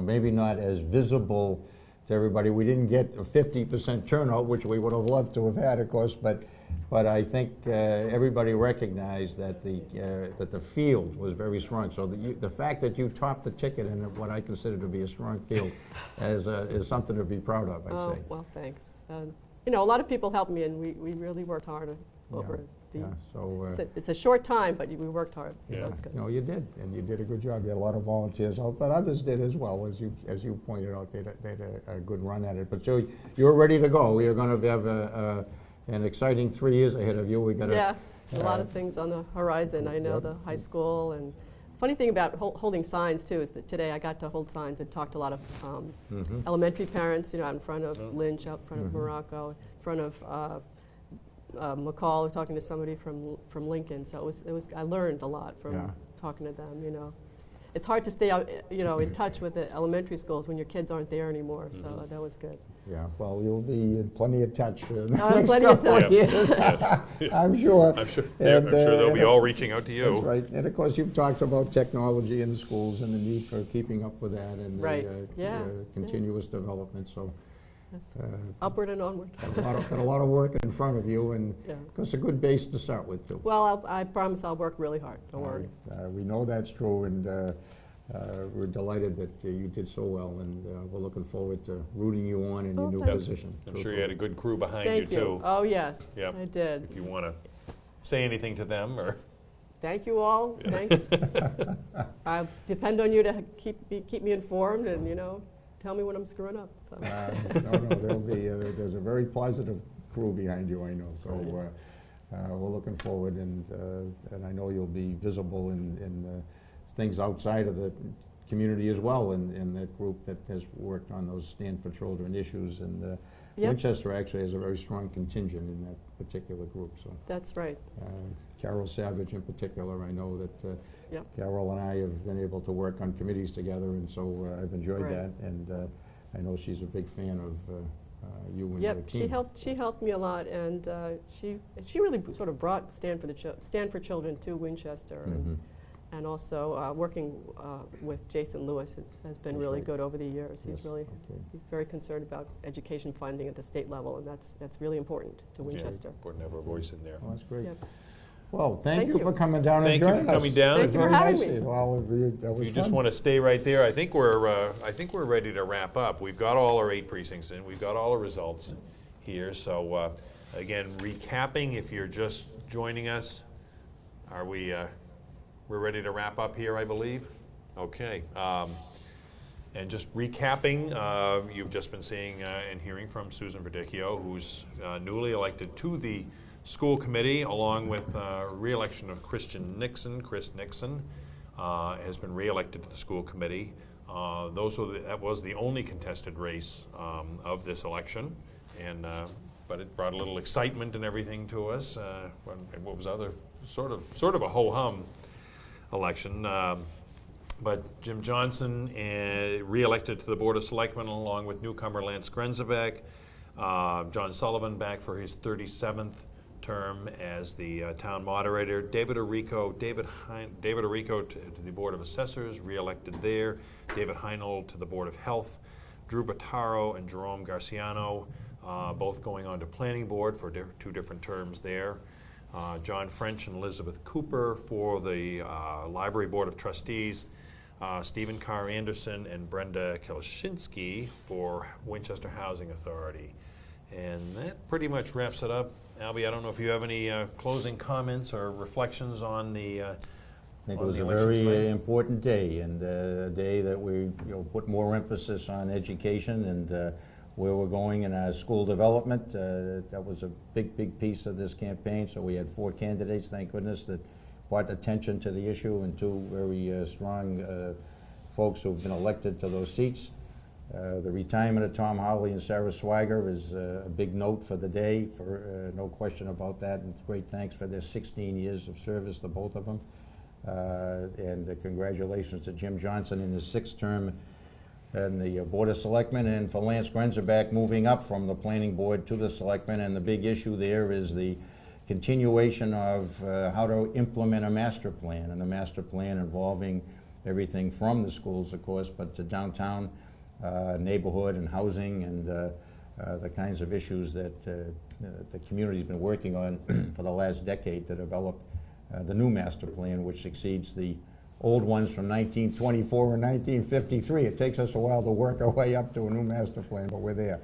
Maybe not as visible to everybody. We didn't get a 50% turnout, which we would have loved to have had, of course, but I think everybody recognized that the field was very strong. So the fact that you topped the ticket in what I consider to be a strong field is something to be proud of, I'd say. Well, thanks. A lot of people helped me, and we really worked hard over it. So It's a short time, but we worked hard, so it's good. you did, and you did a good job. You had a lot of volunteers out, but others did as well, as you pointed out. They had a good run at it. But so you're ready to go. We are going to have an exciting 3 years ahead of you. We got a lot of things on the horizon. I know the high school, and funny thing about holding signs too is that today I got to hold signs and talk to a lot of elementary parents. Out in front of Lynch, out in front of Morocco, in front of McCall, talking to somebody from Lincoln. So it was I learned a lot from talking to them. It's hard to stay out, in touch with the elementary schools when your kids aren't there anymore. So that was good. Yeah, well, you'll be in plenty of touch in the I'm next plenty of couple of touch. years. I'm sure. I'm sure, And, I'm sure they'll and be all reaching out to you. That's right. And of course, you've talked about technology in the schools and the need for keeping up with that and Right. the continuous development. So Yes. Upward and onward. got a lot of work in front of you, and Yeah. it's a good base to start with, too. Well, I promise I'll work really hard. Don't worry. We know that's true, and we're delighted that you did so well, and we're looking forward to rooting you on in your new thanks. position. I'm sure you had a good crew behind Thank you, too. Oh, yes, Yep. I did. If you want to say anything to them, or Thank you all. Thanks. I depend on you to keep me informed and, tell me when I'm screwing up. So. No, there'll be, there's a very positive crew behind you, I know. So we're looking forward, and I know you'll be visible in things outside of the community as well, in that group that has worked on those Stand for Children issues, and Yep. Winchester actually has a very strong contingent in that particular group. So That's right. Carol Savage in particular, I know that Yep. Carol and I have been able to work on committees together, and so I've enjoyed Right. that, and I know she's a big fan of you and your Yep, team. she helped me a lot, and she really sort of brought Stand for Children to Winchester, Mhm. and also working with Jason Lewis has been That's really right. good over the years. Yes, okay. He's very concerned about education funding at the state level, and that's really important to Winchester. Important to have a voice in there. Well, that's great. Yep. Well, thank Thank you you. for coming down and Thank you joining us. for coming down. Thank you for Very having nice. me. Well, that If was you just fun. want to stay right there, I think we're ready to wrap up. We've got all our 8 precincts in. We've got all the results here. So again, recapping, if you're just joining us, are we? We're ready to wrap up here, I believe. Okay. And just recapping, you've just been seeing and hearing from Susan Verdicchio, who's newly elected to the school committee, along with re-election of Chris Nixon has been re-elected to the school committee. That was the only contested race of this election, and but it brought a little excitement and everything to us. What was other sort of a ho-hum election. But Jim Johnson re-elected to the Board of Selectmen along with newcomer Lance Grenzebek. John Sullivan back for his 37th term as the town moderator. David Arrico to the Board of Assessors, re-elected there. David Heinold to the Board of Health. Drew Bottaro and Jerome Garciano, both going on to Planning Board for 2 different terms there. John French and Elizabeth Cooper for the Library Board of Trustees. Stephen Carr Anderson and Brenda Kelishinsky for Winchester Housing Authority. And that pretty much wraps it up. Albie, I don't know if you have any closing comments or reflections on the I think it on was the a election very slate? important day, and a day that we put more emphasis on education and where we're going in our school development. That was a big piece of this campaign. So we had 4 candidates, thank goodness, that brought attention to the issue, and 2 very strong folks who've been elected to those seats. The retirement of Tom Howley and Sarah Swiger is a big note for the day, for no question about that, and great thanks for their 16 years of service, the both of them. And congratulations to Jim Johnson in his 6th term in the Board of Selectmen, and for Lance Grenzebek moving up from the Planning Board to the Selectmen. And the big issue there is the continuation of how to implement a master plan, and a master plan involving everything from the schools, of course, but to downtown neighborhood and housing, and the kinds of issues that the community's been working on for the last decade to develop the new master plan, which succeeds the old ones from 1924 and 1953. It takes us a while to work our way up to a new master plan, but we're there.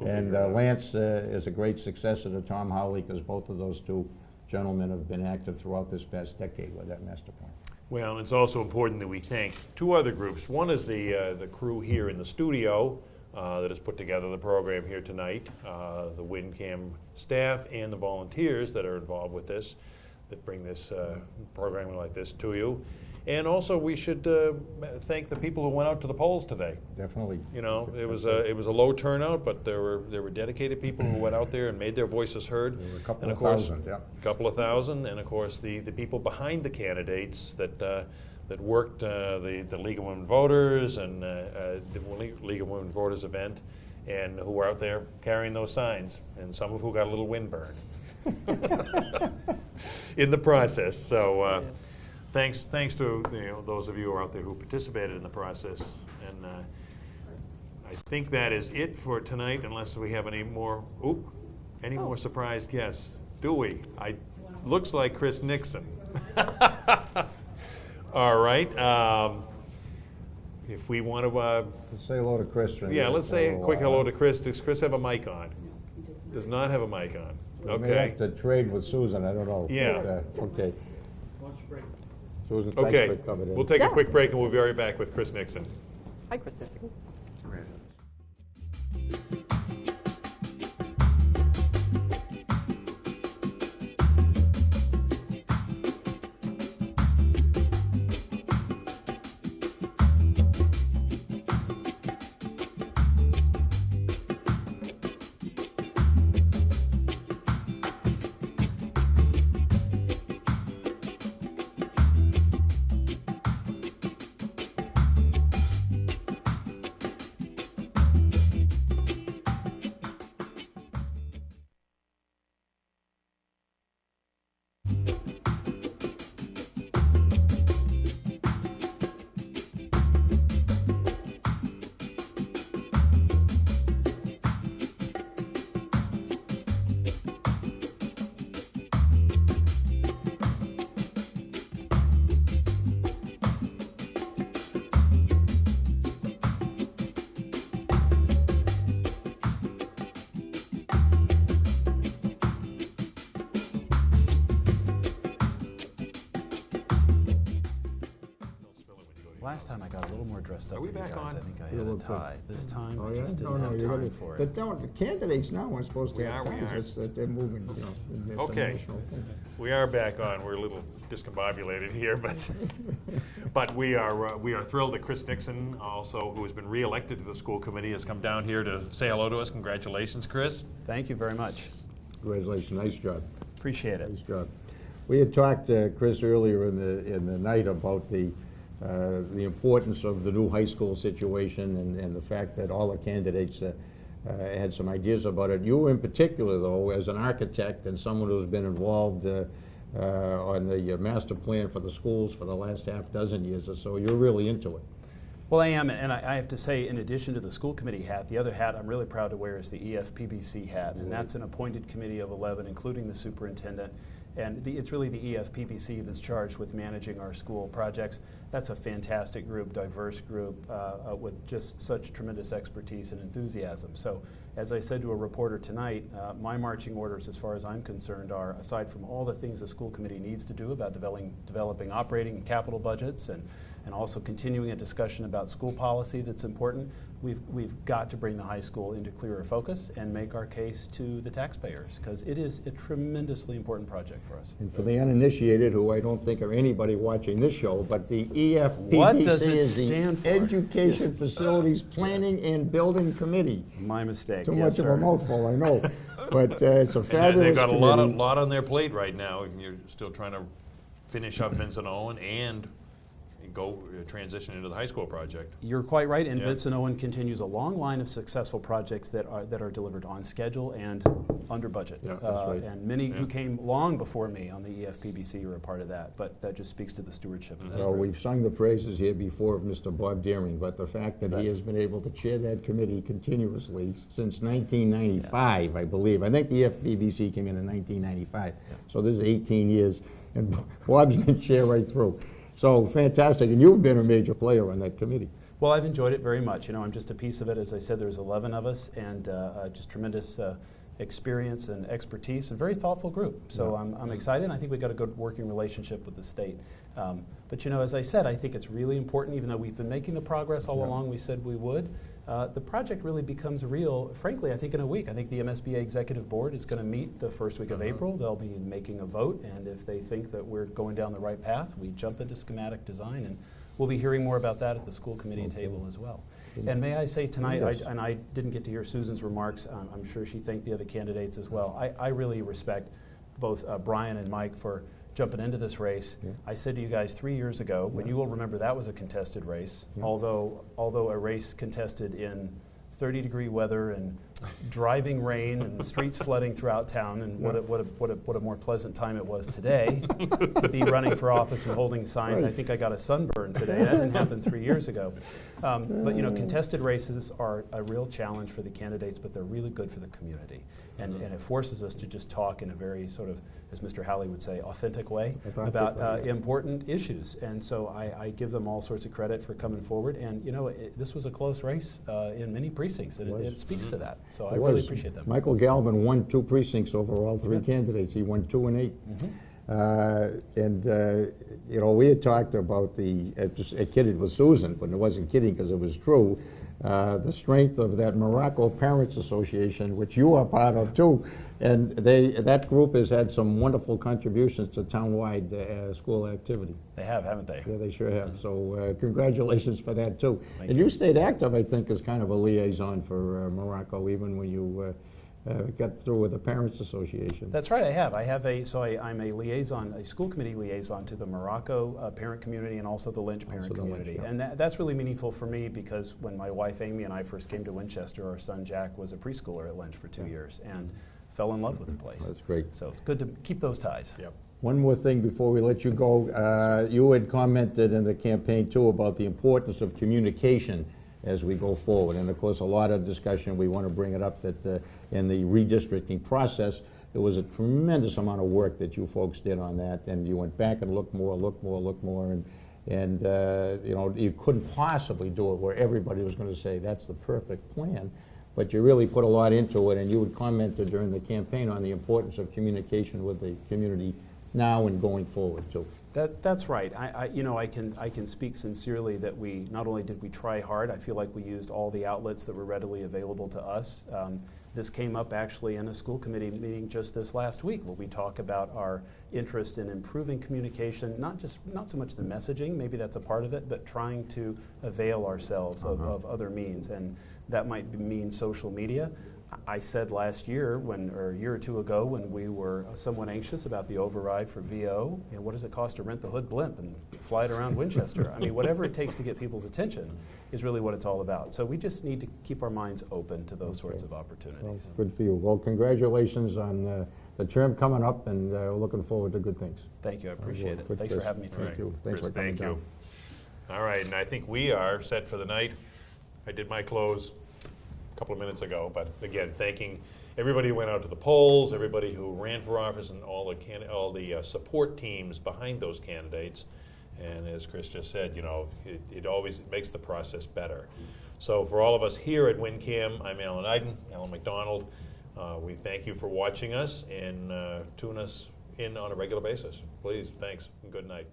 And Lance is a great successor to Tom Howley, because both of those 2 gentlemen have been active throughout this past decade with that master plan. Well, it's also important that we thank 2 other groups. One is the crew here in the studio that has put together the program here tonight, the WinCam staff and the volunteers that are involved with this, that bring this programming like this to you. And also, we should thank the people who went out to the polls today. Definitely. You know, it was a low turnout, but there were dedicated people who went out there and made their voices heard. There were a couple And of course, thousand, yeah. a couple of thousand, and of course the people behind the candidates that worked the League of Women Voters and the League of Women Voters event, and who were out there carrying those signs, and some of who got a little windburn in the process. So. Thanks to those of you who are out there who participated in the process, and I think that is it for tonight. Unless we have any more more surprise guests, do we? Looks like Chris Nixon. All right. If we want to, Let's say hello to Chris. let's say a quick hello to Chris. Does Chris have a mic on? Does not have a mic on. We may Okay. have to trade with Susan, I don't know. Yeah. But, okay. Susan, thanks Okay. for coming in. We'll take a Yeah. quick break, and we'll be right back with Chris Nixon. Hi, Chris Disick. Last time I got a little more dressed up Are we for you back guys. on? I think I You had a look good. tie. This time Oh, I yeah? just No, didn't no, have you're time gonna- for But it. the candidates now are supposed to We have are, we ties. are. It's that they're moving, you know. It's a Okay. national thing. We are back on. We're a little discombobulated here, but we are thrilled that Chris Nixon, also who has been re-elected to the school committee, has come down here to say hello to us. Congratulations, Chris. Thank you very much. Congratulations, nice job. Appreciate it. Nice job. We had talked, Chris, earlier in the night about the importance of the new high school situation and the fact that all the candidates had some ideas about it. You in particular, though, as an architect and someone who's been involved on the master plan for the schools for the last half dozen years or so, you're really into it. Well, I am, and I have to say, in addition to the school committee hat, the other hat I'm really proud to wear is the EFPBC hat, and that's an appointed committee of 11, including the superintendent. And it's really the EFPBC that's charged with managing our school projects. That's a fantastic group, diverse group, with just such tremendous expertise and enthusiasm. So, as I said to a reporter tonight, my marching orders, as far as I'm concerned, are, aside from all the things the school committee needs to do about developing operating and capital budgets and also continuing a discussion about school policy that's important, we've got to bring the high school into clearer focus and make our case to the taxpayers, because it is a tremendously important project for us. And for the uninitiated, who I don't think are anybody watching this show, but the What does EFPBC it is the stand for? Education Facilities Planning and Building Committee. My mistake. Too Yes, much sir. of a mouthful, I know, but it's a And fabulous they've got a committee. lot on their plate right now, and you're still trying to finish up Vincent Owen and go transition into the high school project. You're quite right, and Yeah. Vincent Owen continues a long line of successful projects that are delivered on schedule and under budget. Yeah, that's right. And many Yeah. who came long before me on the EFPBC are a part of that, but that just speaks to the stewardship of that Well, group. we've sung the praises here before of Mr. Bob Deering, but the fact that he has been able to chair that committee continuously since 1995, I believe. I think the EFPBC came in 1995, so this is 18 years, and Bob's been chair right through. So fantastic, and you've been a major player on that committee. Well, I've enjoyed it very much. You know, I'm just a piece of it. As I said, there's 11 of us, and just tremendous experience and expertise, and very thoughtful group. So I'm excited, and I think we've got a good working relationship with the state. But you know, as I said, I think it's really important, even though we've been making the progress all along we said we would, the project really becomes real, frankly, I think in a week. I think the MSBA Executive Board is going to meet the first week of April. They'll be making a vote, and if they think that we're going down the right path, we jump into schematic design, and we'll be hearing more about that at the school committee table as well. And may I say tonight, Yes. and I didn't get to hear Susan's remarks, I'm sure she thanked the other candidates as well. I really respect both Brian and Mike for jumping into this race. Yeah. I said to you guys 3 years ago, when you will remember that was a contested race, Yeah. although a race contested in 30-degree weather and driving rain and streets flooding throughout town, and what a more pleasant time it was today to be running for office and holding signs. I think I got a sunburn today. That didn't happen 3 years ago. But you know, contested races are a real challenge for the candidates, but they're really good for the community. And it forces us to just talk in a very sort of, as Mr. Halley would say, authentic way about important issues. And so I give them all sorts of credit for coming forward. And you know, this was a close race in many precincts, and it speaks to that. So I really appreciate them. Michael Galvin won 2 precincts over all 3 candidates. He won 2 and 8. You know, we had talked about I kidded with Susan, but it wasn't kidding because it was true, the strength of that Morocco Parents Association, which you are part of too. And that group has had some wonderful contributions to townwide school activity. They have, haven't they? Yeah, they sure have. So congratulations for that too. Thank And you. you stayed active, I think, as kind of a liaison for Morocco, even when you got through with the Parents Association. That's right, I have. I'm a liaison, a school committee liaison to the Morocco parent community and also the Lynch parent the Lynch, community. yeah. And that's really meaningful for me because when my wife Amy and I first came to Winchester, our son Jack was a preschooler at Lynch for 2 years and fell in love with the place. That's great. So it's good to keep those ties. Yep. One more thing before we let you go. You had commented in the campaign too about the importance of communication as we go forward. And of course, a lot of discussion, we want to bring it up that in the redistricting process, there was a tremendous amount of work that you folks did on that, and you went back and looked more, and you know, you couldn't possibly do it where everybody was going to say that's the perfect plan, but you really put a lot into it, and you had commented during the campaign on the importance of communication with the community now and going forward too. That's right. I can speak sincerely that we not only did we try hard. I feel like we used all the outlets that were readily available to us. This came up actually in a school committee meeting just this last week, where we talk about our interest in improving communication, not so much the messaging, maybe that's a part of it, but trying to avail ourselves of other means, and that might mean social media. I said last year, or a year or two ago, when we were somewhat anxious about the override for VO, what does it cost to rent the Hood blimp and fly it around Winchester? I mean, whatever it takes to get people's attention is really what it's all about. So we just need to keep our minds open to those sorts of opportunities. Good for you. Well, congratulations on the term coming up, and we're looking forward to good things. Thank you. I appreciate it. Good, Thanks for Chris. having me tonight. Thank you. Thanks Chris, for coming thank you. down. All right, and I think we are set for the night. I did my close a couple of minutes ago, but again, thanking everybody who went out to the polls, everybody who ran for office, and all the support teams behind those candidates. And as Chris just said, it always makes the process better. So for all of us here at WinCam, I'm Alan McDonald. We thank you for watching us, and tune us in on a regular basis. Please, thanks, and good night.